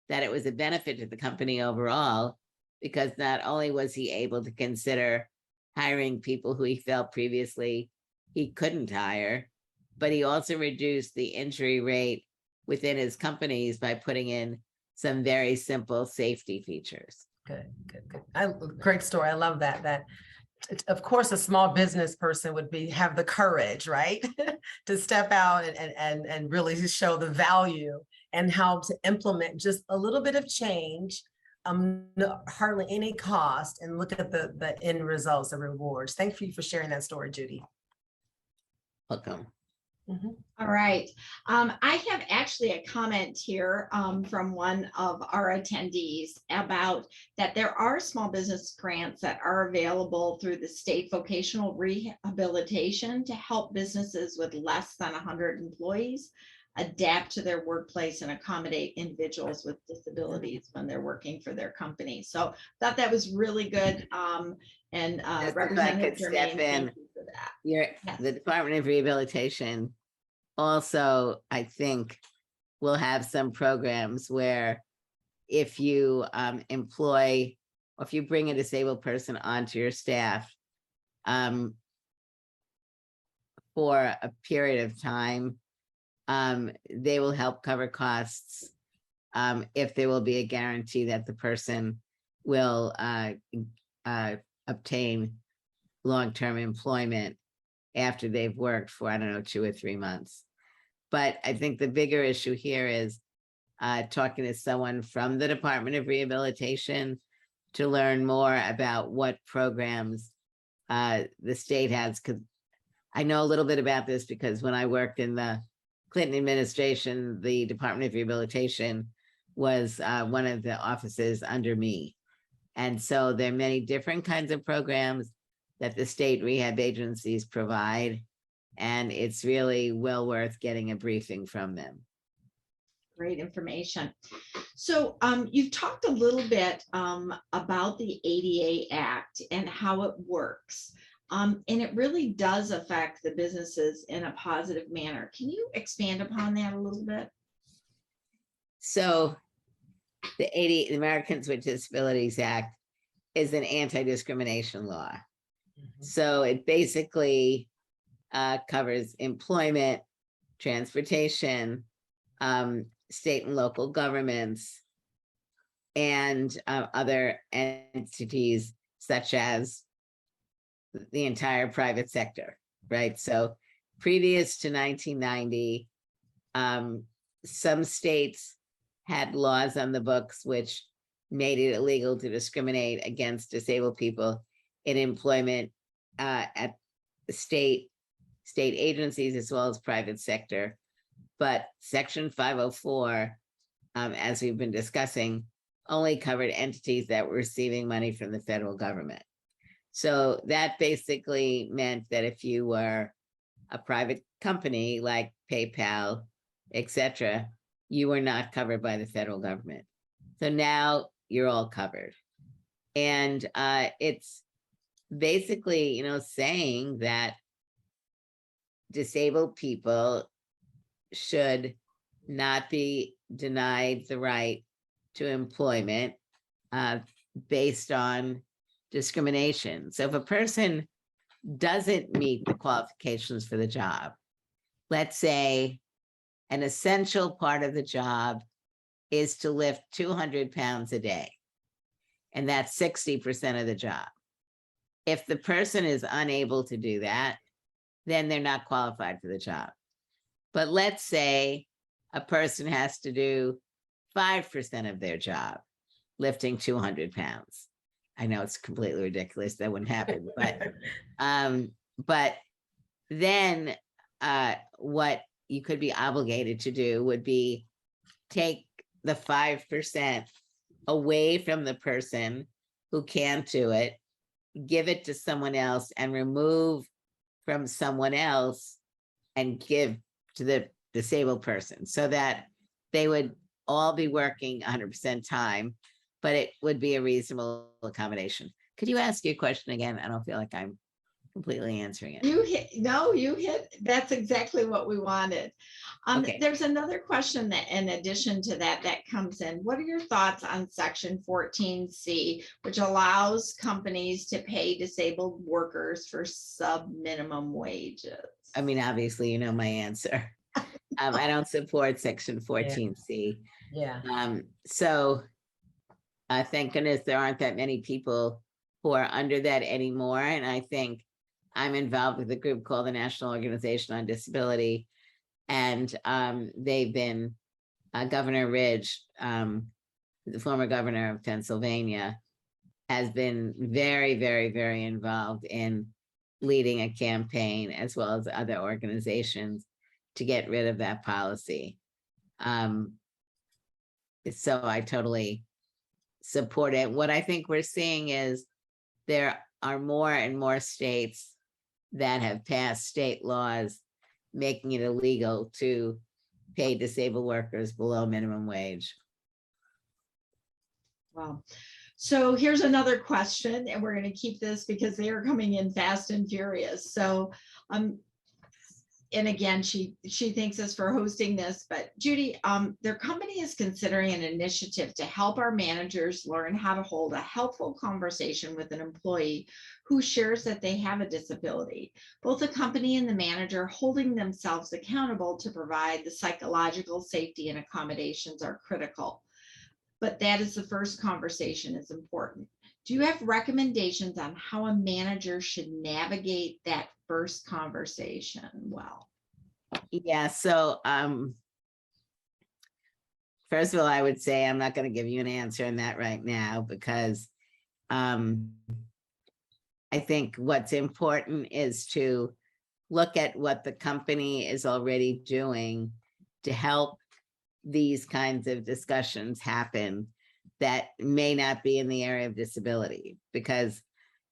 that it was a benefit to the company overall, because not only was he able to consider hiring people who he felt previously he couldn't hire, but he also reduced the injury rate within his companies by putting in some very simple safety features. Good. Great story. I love that. Of course, a small business person would have the courage, right, to step out and really show the value and how to implement just a little bit of change, hardly any cost, and look at the end results, the rewards. Thank you for sharing that story, Judy. Welcome. All right. I have actually a comment here from one of our attendees about that there are small business grants that are available through the state vocational rehabilitation to help businesses with less than 100 employees adapt to their workplace and accommodate individuals with disabilities when they're working for their company. So I thought that was really good. And Representative Germain, thank you for that. The Department of Rehabilitation also, I think, will have some programs where if you employ, or if you bring a disabled person onto your staff for a period of time, they will help cover costs if there will be a guarantee that the person will obtain long-term employment after they've worked for, 2 or 3 months. But I think the bigger issue here is talking to someone from the Department of Rehabilitation to learn more about what programs the state has. Because I know a little bit about this, because when I worked in the Clinton administration, the Department of Rehabilitation was one of the offices under me. And so there are many different kinds of programs that the state rehab agencies provide, and it's really well worth getting a briefing from them. Great information. So you've talked a little bit about the ADA Act and how it works. And it really does affect the businesses in a positive manner. Can you expand upon that a little bit? So the Americans with Disabilities Act is an anti-discrimination law. So it basically covers employment, transportation, state and local governments, and other entities such as the entire private sector, right? So previous to 1990, some states had laws on the books which made it illegal to discriminate against disabled people in employment at the state agencies as well as private sector. But Section 504, as we've been discussing, only covered entities that were receiving money from the federal government. So that basically meant that if you were a private company like PayPal, etc., you were not covered by the federal government. So now you're all covered. And it's basically, saying that disabled people should not be denied the right to employment based on discrimination. So if a person doesn't meet the qualifications for the job, let's say an essential part of the job is to lift 200 pounds a day, and that's 60% of the job. If the person is unable to do that, then they're not qualified for the job. But let's say a person has to do 5% of their job, lifting 200 pounds. I know it's completely ridiculous. That wouldn't happen, but then what you could be obligated to do would be take the 5% away from the person who can't do it, give it to someone else, and remove from someone else and give to the disabled person, so that they would all be working 100% time, but it would be a reasonable accommodation. Could you ask your question again? I don't feel like I'm completely answering it. You hit, that's exactly what we wanted. Okay. There's another question that in addition to that comes in. What are your thoughts on Section 14C, which allows companies to pay disabled workers for sub-minimum wages? I mean, obviously, you know my answer. I don't support Section 14C. Yeah. So thank goodness there aren't that many people who are under that anymore. And I think I'm involved with a group called the National Organization on Disability. And they've been, Governor Ridge, the former governor of Pennsylvania, has been very, very, very involved in leading a campaign, as well as other organizations, to get rid of that policy. So I totally support it. What I think we're seeing is there are more and more states that have passed state laws making it illegal to pay disabled workers below minimum wage. Wow. So here's another question, and we're going to keep this because they are coming in fast and furious. So, and again, she thanks us for hosting this, but Judy, their company is considering an initiative to help our managers learn how to hold a helpful conversation with an employee who shares that they have a disability. Both the company and the manager holding themselves accountable to provide the psychological safety and accommodations are critical. But that is the first conversation is important. Do you have recommendations on how a manager should navigate that first conversation well? Yeah, so first of all, I would say I'm not going to give you an answer on that right now, because I think what's important is to look at what the company is already doing to help these kinds of discussions happen that may not be in the area of disability, because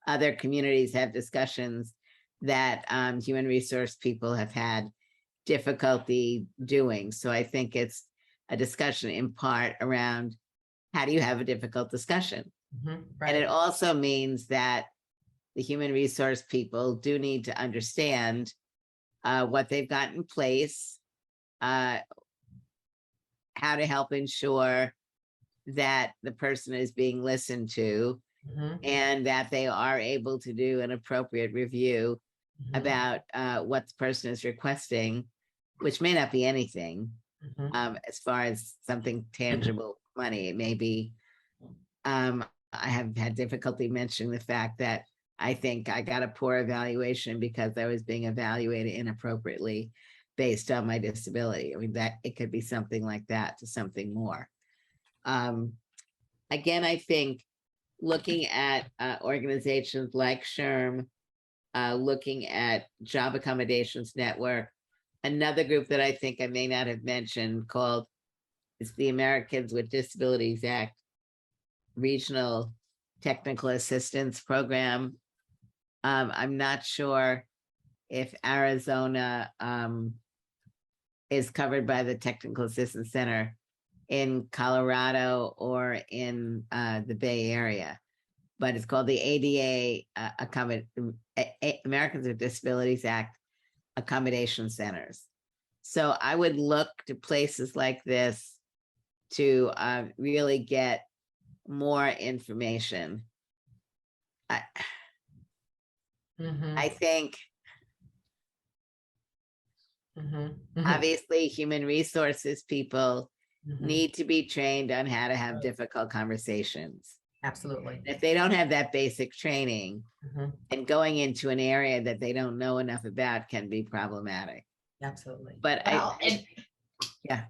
other communities have discussions that human resource people have had difficulty doing. So I think it's a discussion in part around how do you have a difficult discussion? Right. And it also means that the human resource people do need to understand what they've got in place, how to help ensure that the person is being listened to Mhm, and that they are able to do an appropriate review mhm, about what the person is requesting, which may not be anything as far as something tangible, money. It may be, I have had difficulty mentioning the fact that I think I got a poor evaluation because I was being evaluated inappropriately based on my disability. I mean, that it could be something like that to something more. Again, I think looking at organizations like SHRM, looking at Job Accommodations Network, another group that I think I may not have mentioned called is the Americans with Disabilities Act Regional Technical Assistance Program. I'm not sure if Arizona is covered by the Technical Assistance Center in Colorado or in the Bay Area, but it's called the ADA, Americans with Disabilities Act Accommodation Centers. So I would look to places like this to really get more information. mhm, I think mhm, obviously human resources people mhm. need to be trained on how to have difficult conversations. Absolutely. If they don't have that basic training, Mhm, and going into an area that they don't know enough about can be problematic. absolutely. But Well, and yeah,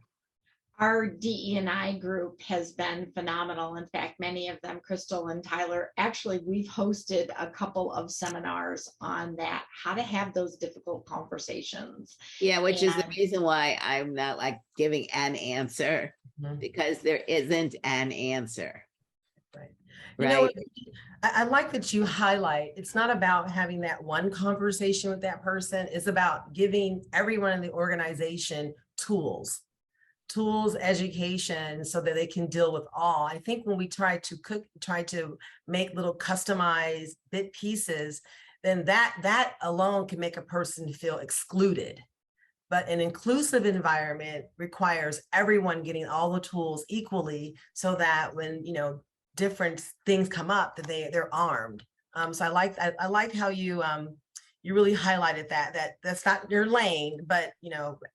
our DE&I group has been phenomenal. In fact, many of them, Crystal and Tyler, actually, we've hosted a couple of seminars on that, how to have those difficult conversations. yeah, which is the And- reason why I'm not like giving an answer, Mhm. because there isn't an answer. Right. You know, Right. I like that you highlight, it's not about having that one conversation with that person. It's about giving everyone in the organization tools, education, so that they can deal with all. I think when we try to make little customized bit pieces, then that alone can make a person feel excluded. But an inclusive environment requires everyone getting all the tools equally, so that when, different things come up, that they're armed. So I like how you really highlighted that's not your lane, but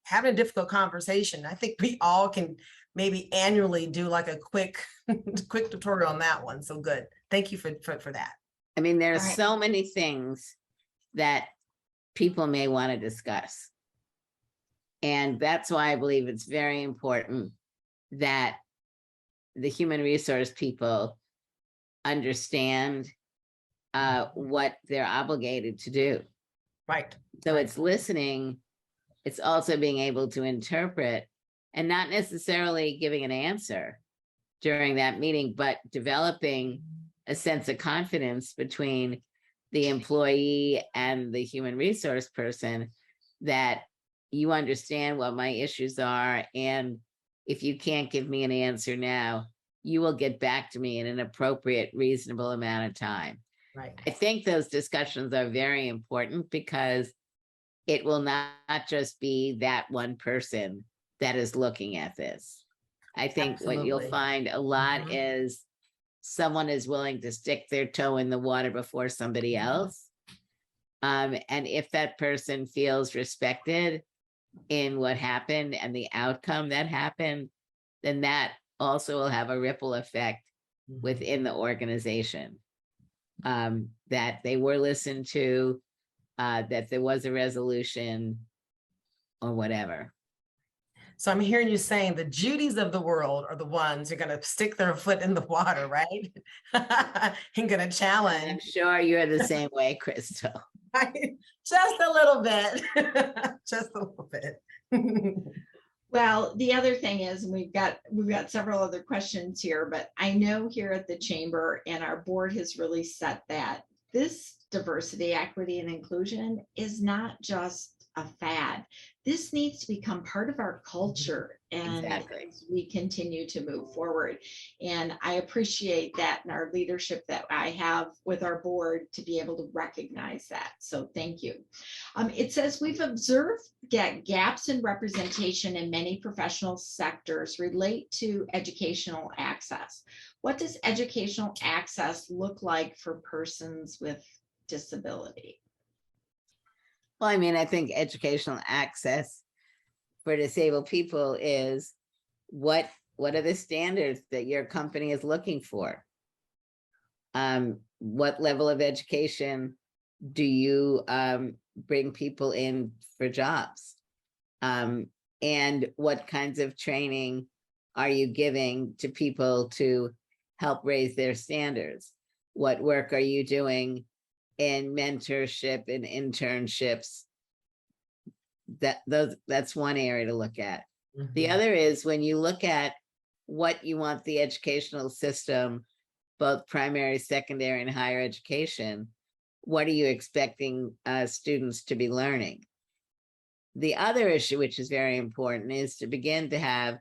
having a difficult conversation. I think we all can maybe annually do like a quick tutorial on that one. So good. Thank you for that. I mean, there are All right. so many things that people may want to discuss. And that's why I believe it's very important that the human resource people understand what they're obligated to do. Right. So it's listening, it's also being able to interpret, and not necessarily giving an answer during that meeting, but developing a sense of confidence between the employee and the human resource person, that you understand what my issues are, and if you can't give me an answer now, you will get back to me in an appropriate, reasonable amount of time. Right. I think those discussions are very important, because it will not just be that one person that is looking at this. I think what you'll Absolutely. find a lot Mhm. is someone is willing to stick their toe in the water before somebody else. And if that person feels respected in what happened and the outcome that happened, then that also will have a ripple effect within the organization. That they were listened to, that there was a resolution or whatever. So I'm hearing you saying the Judys of the world are the ones who are going to stick their foot in the water, right? And going to And I'm challenge. sure you're the same way, Crystal. Just a little bit. Just a little bit. Well, the other thing is, and we've got several other questions here, but I know here at the chamber and our board has really set that this diversity, equity, and inclusion is not just a fad. This needs to become part of our culture, and Exactly. as we continue to move forward. And I appreciate that in our leadership that I have with our board to be able to recognize that. So thank you. It says we've observed that gaps in representation in many professional sectors relate to educational access. What does educational access look like for persons with disability? Well, I mean, I think educational access for disabled people is what are the standards that your company is looking for? What level of education do you bring people in for jobs? And what kinds of training are you giving to people to help raise their standards? What work are you doing in mentorship and internships? That's one area to look at. The other is when you look at what you want the educational system, both primary, secondary, and higher education, what are you expecting students to be learning? The other issue, which is very important, is to begin to have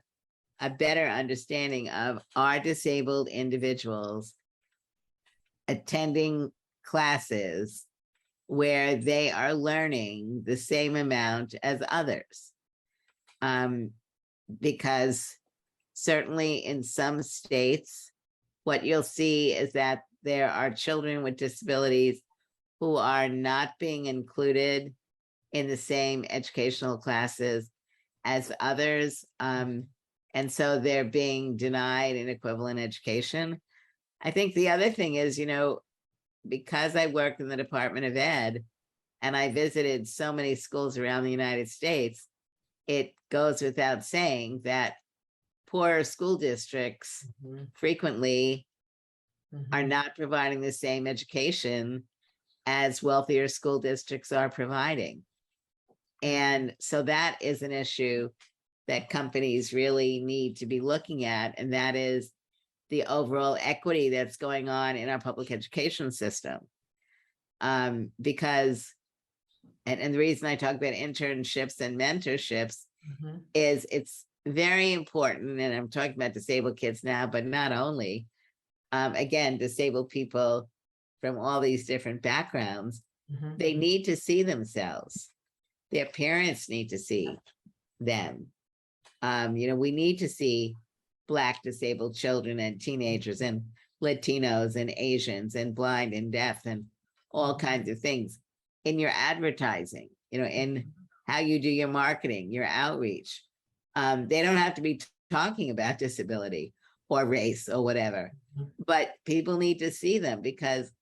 a better understanding of, are disabled individuals attending classes where they are learning the same amount as others? Because certainly in some states, what you'll see is that there are children with disabilities who are not being included in the same educational classes as others. And so they're being denied an equivalent education. I think the other thing is, because I worked in the Department of Ed and I visited so many schools around the United States, it goes without saying that poorer school districts frequently are not providing the same education as wealthier school districts are providing. And so that is an issue that companies really need to be looking at, and that is the overall equity that's going on in our public education system. Because, and the reason I talk about internships and mentorships is it's very important, and I'm talking about disabled kids now, but not only, again, disabled people from all these different backgrounds, they need to see themselves. Their parents need to see them. We need to see Black disabled children and teenagers and Latinos and Asians and blind and deaf and all kinds of things in your advertising, in how you do your marketing, your outreach. They don't have to be talking about disability or race or whatever, but people need to see them because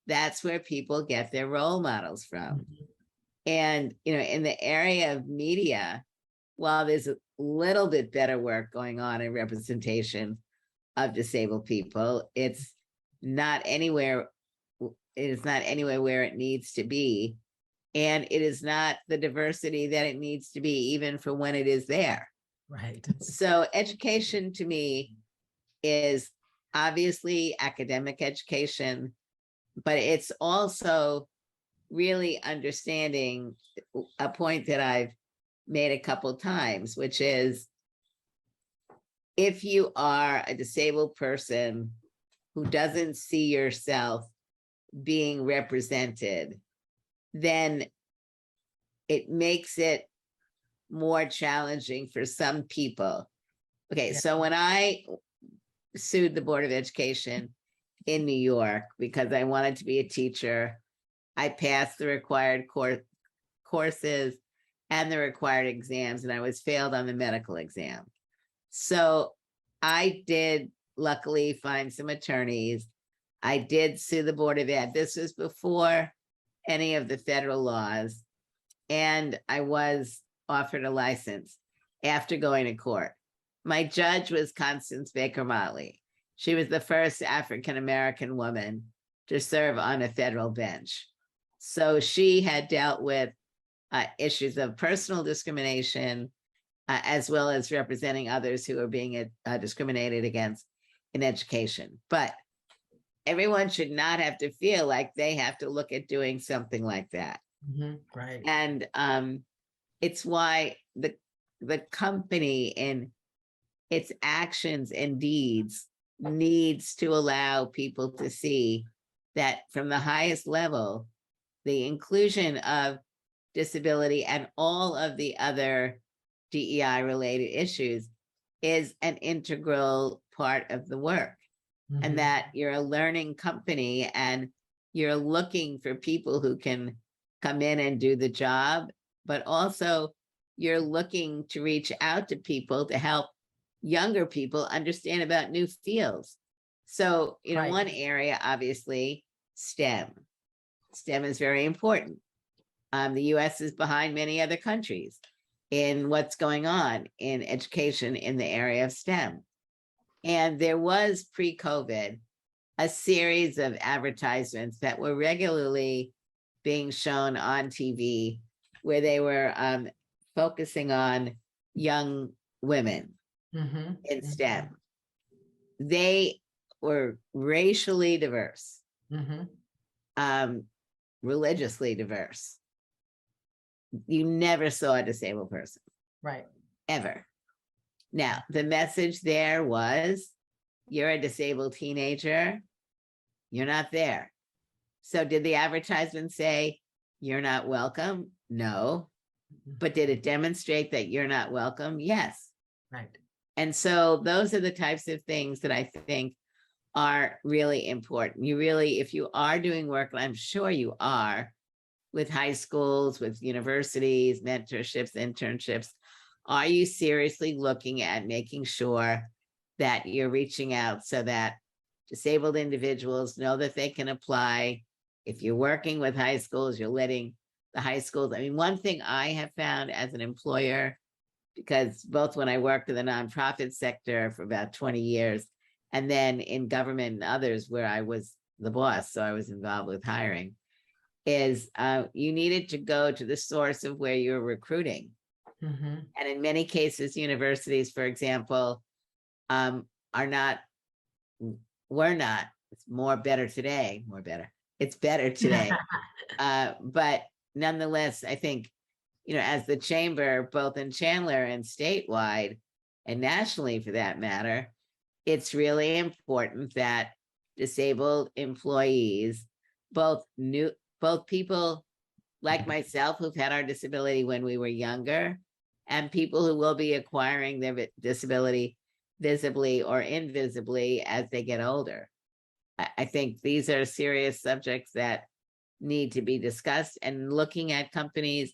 that's where people get their role models from. And, in the area of media, while there's a little bit better work going on in representation of disabled people, it's not anywhere where it needs to be. And it is not the diversity that it needs to be, even for when it is there. Right. So education to me is obviously academic education, but it's also really understanding a point that I've made a couple times, which is if you are a disabled person who doesn't see yourself being represented, then it makes it more challenging for some people. Okay, so when I sued the Board of Education in New York because I wanted to be a teacher, I passed the required courses and the required exams, and I was failed on the medical exam. So I did luckily find some attorneys. I did sue the Board of Ed. This was before any of the federal laws. And I was offered a license after going to court. My judge was Constance Baker Motley. She was the first African-American woman to serve on a federal bench. So she had dealt with issues of personal discrimination, as well as representing others who are being discriminated against in education. But everyone should not have to feel like they have to look at doing something like that. Right. And it's why the company in its actions and deeds needs to allow people to see that from the highest level, the inclusion of disability and all of the other DEI related issues is an integral part of the work. And that you're a learning company and you're looking for people who can come in and do the job, but also you're looking to reach out to people to help younger people understand about new fields. So, Right. one area, obviously, STEM. STEM is very important. The US is behind many other countries in what's going on in education in the area of STEM. And there was pre-COVID a series of advertisements that were regularly being shown on TV where they were focusing on young women in STEM. They were racially diverse, religiously diverse. You never saw a disabled person. Right. Ever. Now, the message there was, you're a disabled teenager, you're not there. So did the advertisement say, you're not welcome? No. But did it demonstrate that you're not welcome? Yes. Right. And so those are the types of things that I think are really important. You really, if you are doing work, and I'm sure you are, with high schools, with universities, mentorships, internships, are you seriously looking at making sure that you're reaching out so that disabled individuals know that they can apply? If you're working with high schools, you're letting the high schools. I mean, one thing I have found as an employer, because both when I worked in the nonprofit sector for about 20 years, and then in government and others where I was the boss, so I was involved with hiring, is you needed to go to the source of where you're recruiting. And in many cases, universities, for example, were not, it's better today. It's better today. But nonetheless, I think, as the chamber, both in Chandler and statewide and nationally for that matter, it's really important that disabled employees, both people like myself who've had our disability when we were younger, and people who will be acquiring their disability visibly or invisibly as they get older. I think these are serious subjects that need to be discussed, and looking at companies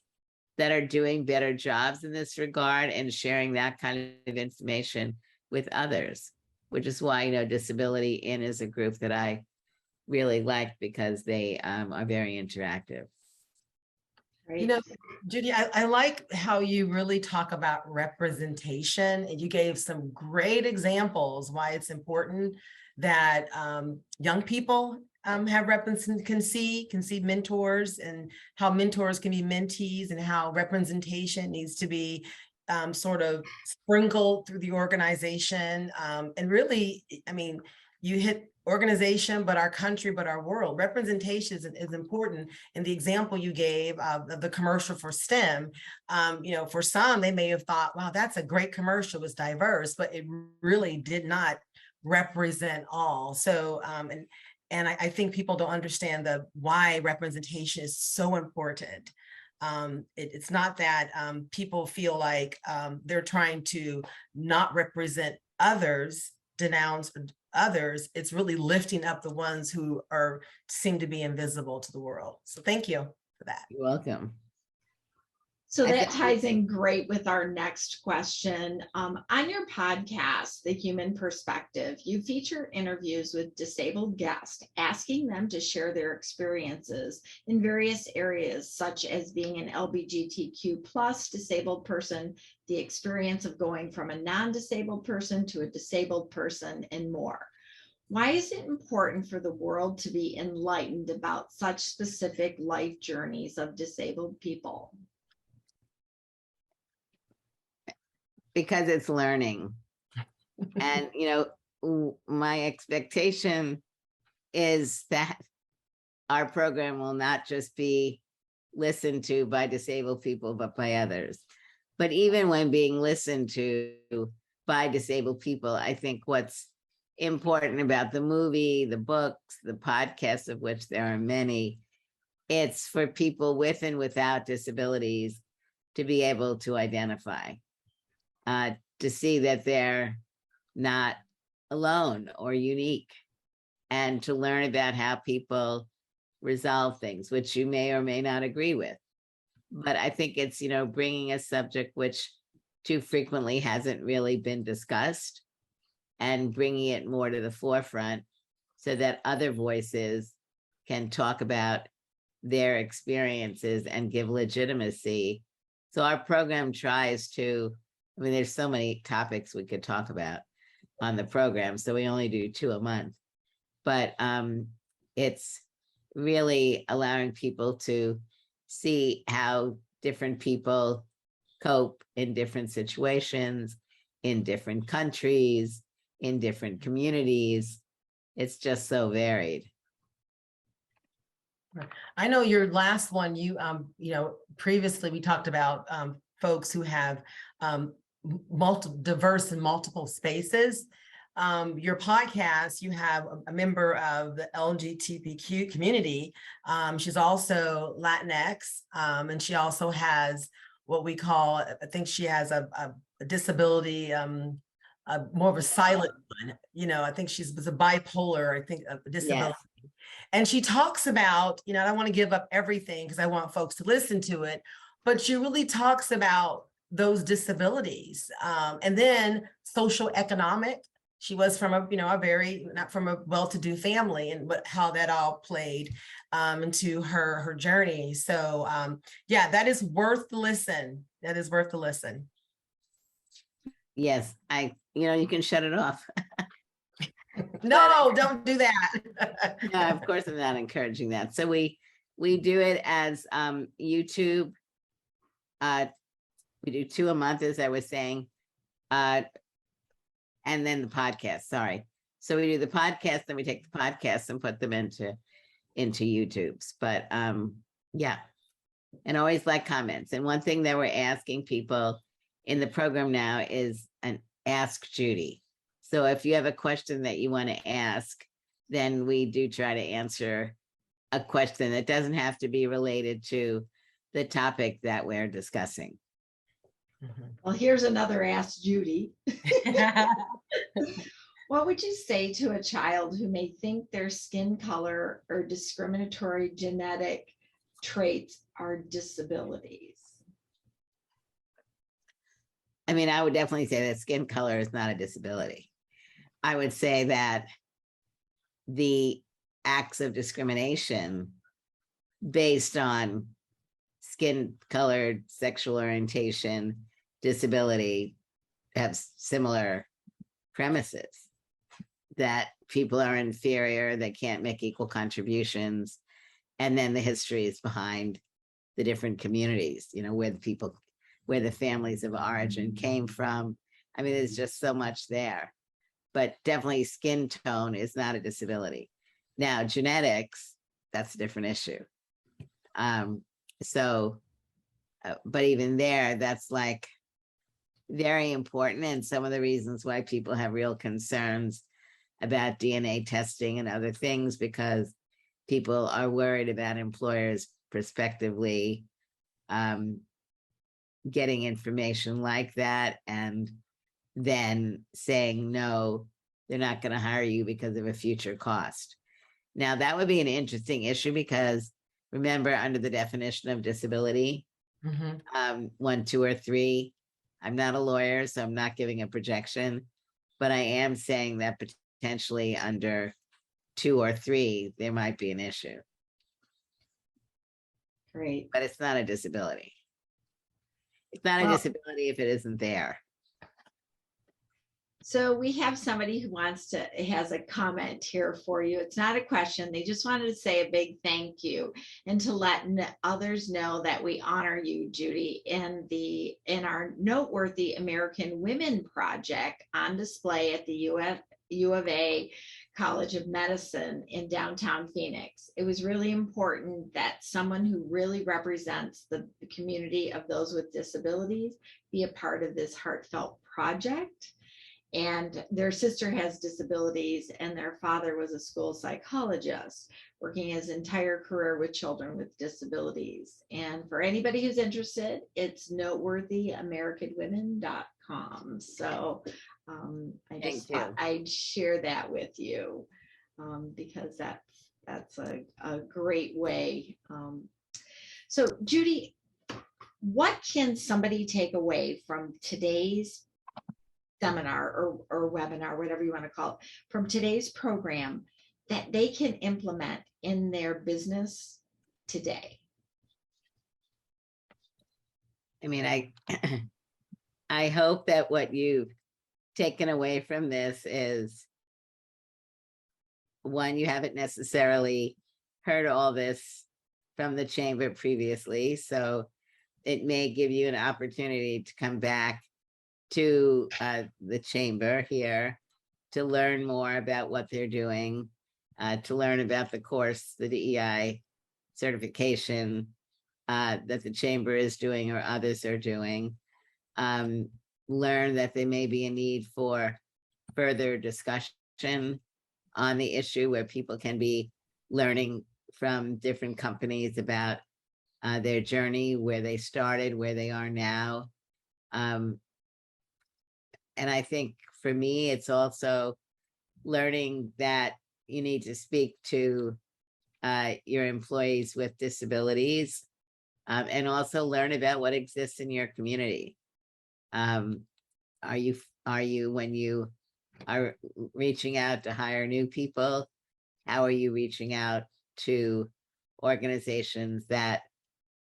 that are doing better jobs in this regard and sharing that kind of information with others, which is why, Disability In is a group that I really like because they are very interactive. Judy, I like how you really talk about representation, and you gave some great examples why it's important that young people have can see mentors, and how mentors can be mentees, and how representation needs to be sort of sprinkled through the organization. And really, I mean, you hit organization, but our country, but our world. Representation is important. And the example you gave of the commercial for STEM, for some, they may have thought, wow, that's a great commercial, it's diverse, but it really did not represent all. So, and I think people don't understand why representation is so important. It's not that people feel like they're trying to not represent others, denounce others. It's really lifting up the ones who seem to be invisible to the world. So thank you for that. You're welcome. So that ties in great with our next question. On your podcast, The Heumann Perspective, you feature interviews with disabled guests, asking them to share their experiences in various areas, such as being an LGBTQ plus disabled person, the experience of going from a non-disabled person to a disabled person, and more. Why is it important for the world to be enlightened about such specific life journeys of disabled people? Because it's learning. And, my expectation is that our program will not just be listened to by disabled people, but by others. But even when being listened to by disabled people, I think what's important about the movie, the books, the podcasts, of which there are many, it's for people with and without disabilities to be able to identify, to see that they're not alone or unique, and to learn about how people resolve things, which you may or may not agree with. But I think it's, bringing a subject which too frequently hasn't really been discussed and bringing it more to the forefront so that other voices can talk about their experiences and give legitimacy. So our program tries to, there's so many topics we could talk about on the program, so we only do 2 a month. But it's really allowing people to see how different people cope in different situations, in different countries, in different communities. It's just so varied. I know your last one, previously we talked about folks who have diverse and multiple spaces. Your podcast, you have a member of the LGBTQ community. She's also Latinx, and she also has what we call, I think she has a disability, more of a silent one. I think she was a bipolar, I think, a disability. Yes. And she talks about, I don't want to give up everything because I want folks to listen to it, but she really talks about those disabilities. And then social economic. She was from not from a well-to-do family, but how that all played into her journey. So yeah, that is worth the listen. That is worth the listen. Yes, you can shut it off. No, don't do that. No, of course I'm not encouraging that. So we do it as YouTube. We do 2 a month, as I was saying. And then the podcast, sorry. So we do the podcast, then we take the podcasts and put them into YouTubes. But yeah, and always like comments. And one thing that we're asking people in the program now is an Ask Judy. So if you have a question that you want to ask, then we do try to answer a question that doesn't have to be related to the topic that we're discussing. Well, here's another Ask Judy. What would you say to a child who may think their skin color or discriminatory genetic traits are disabilities? I would definitely say that skin color is not a disability. I would say that the acts of discrimination based on skin color, sexual orientation, disability have similar premises, that people are inferior, they can't make equal contributions, and then the histories behind the different communities, where the families of origin came from. There's just so much there, but definitely skin tone is not a disability. Now, genetics, that's a different issue. But even there, that's like very important, and some of the reasons why people have real concerns about DNA testing and other things, because people are worried about employers prospectively getting information like that and then saying, no, they're not going to hire you because of a future cost. Now, that would be an interesting issue because remember, under the definition of disability, 1, 2, or 3, I'm not a lawyer, so I'm not giving a projection, but I am saying that potentially under 2 or 3, there might be an issue. Great. But it's not a disability. It's not a disability if it isn't there. So we have somebody who has a comment here for you. It's not a question. They just wanted to say a big thank you and to let others know that we honor you, Judy, in our noteworthy American Women Project on display at the U of A College of Medicine in downtown Phoenix. It was really important that someone who really represents the community of those with disabilities be a part of this heartfelt project. And their sister has disabilities and their father was a school psychologist. working his entire career with children with disabilities. And for anybody who's interested, it's noteworthyamericanwomen.com. So I just thought I'd share that with you because that's a great way. So Judy, what can somebody take away from today's seminar or webinar, whatever you want to call it, from today's program that they can implement in their business today? I mean, I hope that what you've taken away from this is, one, you haven't necessarily heard all this from the chamber previously, so it may give you an opportunity to come back to the chamber here to learn more about what they're doing, to learn about the course, the DEI certification that the chamber is doing or others are doing. Learn that there may be a need for further discussion on the issue where people can be learning from different companies about their journey, where they started, where they are now. And I think for me, it's also learning that you need to speak to your employees with disabilities and also learn about what exists in your community. Are you, when you are reaching out to hire new people, how are you reaching out to organizations that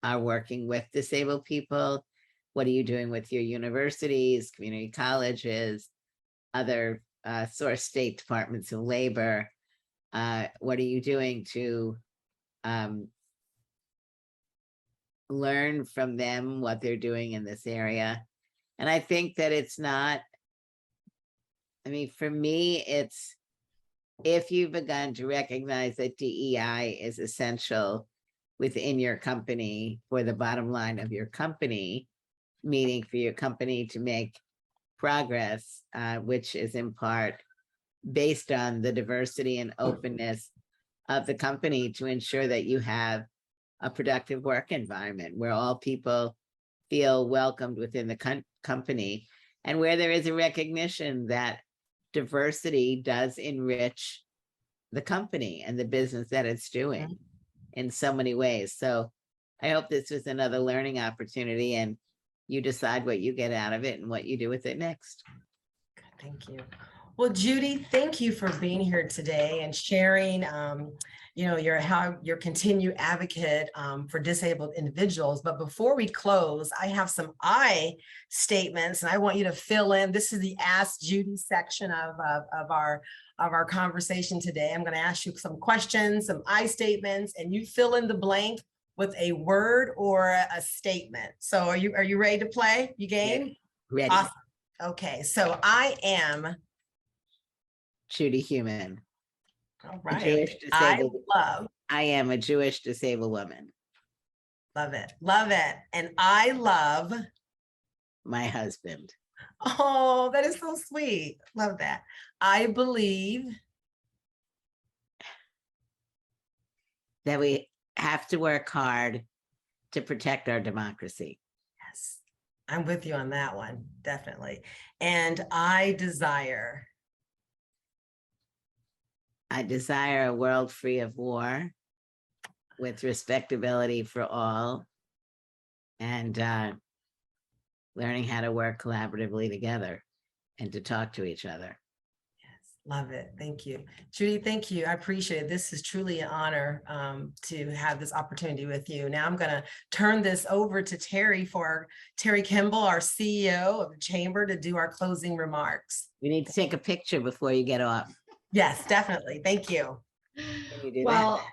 are working with disabled people? What are you doing with your universities, community colleges, other source state departments of labor? What are you doing to learn from them what they're doing in this area? And I think that it's not, I mean, for me, it's if you've begun to recognize that DEI is essential within your company for the bottom line of your company, meaning for your company to make progress, which is in part based on the diversity and openness of the company to ensure that you have a productive work environment where all people feel welcomed within the company, and where there is a recognition that diversity does enrich the company and the business that it's doing in so many ways. So I hope this was another learning opportunity, and you decide what you get out of it and what you do with it next. Thank you. Well, Judy, thank you for being here today and sharing, your continued advocate for disabled individuals. But before we close, I have some I statements, and I want you to fill in. This is the Ask Judy section of our conversation today. I'm going to ask you some questions, some I statements, and you fill in the blank with a word or a statement. So are you ready to play? You game? Ready. Awesome. Okay, so I am Judy Heumann. All right. I am a Jewish disabled woman. Love it. Love it. And I love my husband. Oh, that is so sweet. Love that. I believe that we have to work hard to protect our democracy. Yes, I'm with you on that one. Definitely. And I desire a world free of war with respectability for all, and learning how to work collaboratively together and to talk to each other. Yes, love it. Thank you. Judy, thank you. I appreciate it. This is truly an honor to have this opportunity with you. Now I'm going to turn this over to Terry Kimball, our CEO of the Chamber, to do our closing remarks. You need to take a picture before you get off. Yes, definitely. Thank you. Well,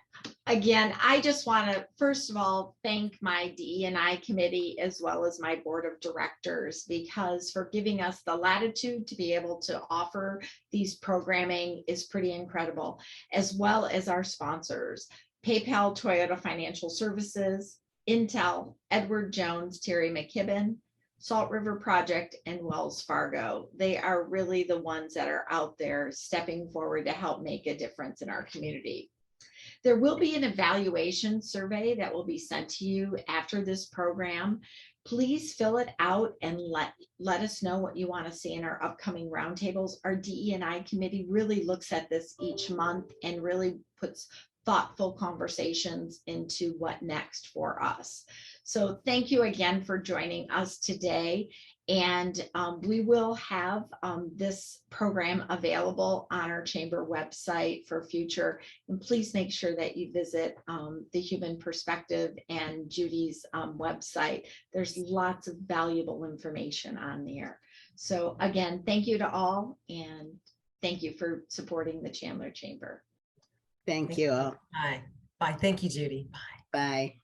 again, I just want to, first of all, thank my DE&I committee as well as my board of directors, because for giving us the latitude to be able to offer these programming is pretty incredible, as well as our sponsors, PayPal, Toyota Financial Services, Intel, Edward Jones, Terry McKibben, Salt River Project, and Wells Fargo. They are really the ones that are out there stepping forward to help make a difference in our community. There will be an evaluation survey that will be sent to you after this program. Please fill it out and let us know what you want to see in our upcoming roundtables. Our DE&I committee really looks at this each month and really puts thoughtful conversations into what next for us. So thank you again for joining us today. And we will have this program available on our chamber website for future. And please make sure that you visit the Heumann Perspective and Judy's website. There's lots of valuable information on there. So again, thank you to all, and thank you for supporting the Chandler Chamber. Thank you all. Bye. Bye. Thank you, Judy. Bye. Bye.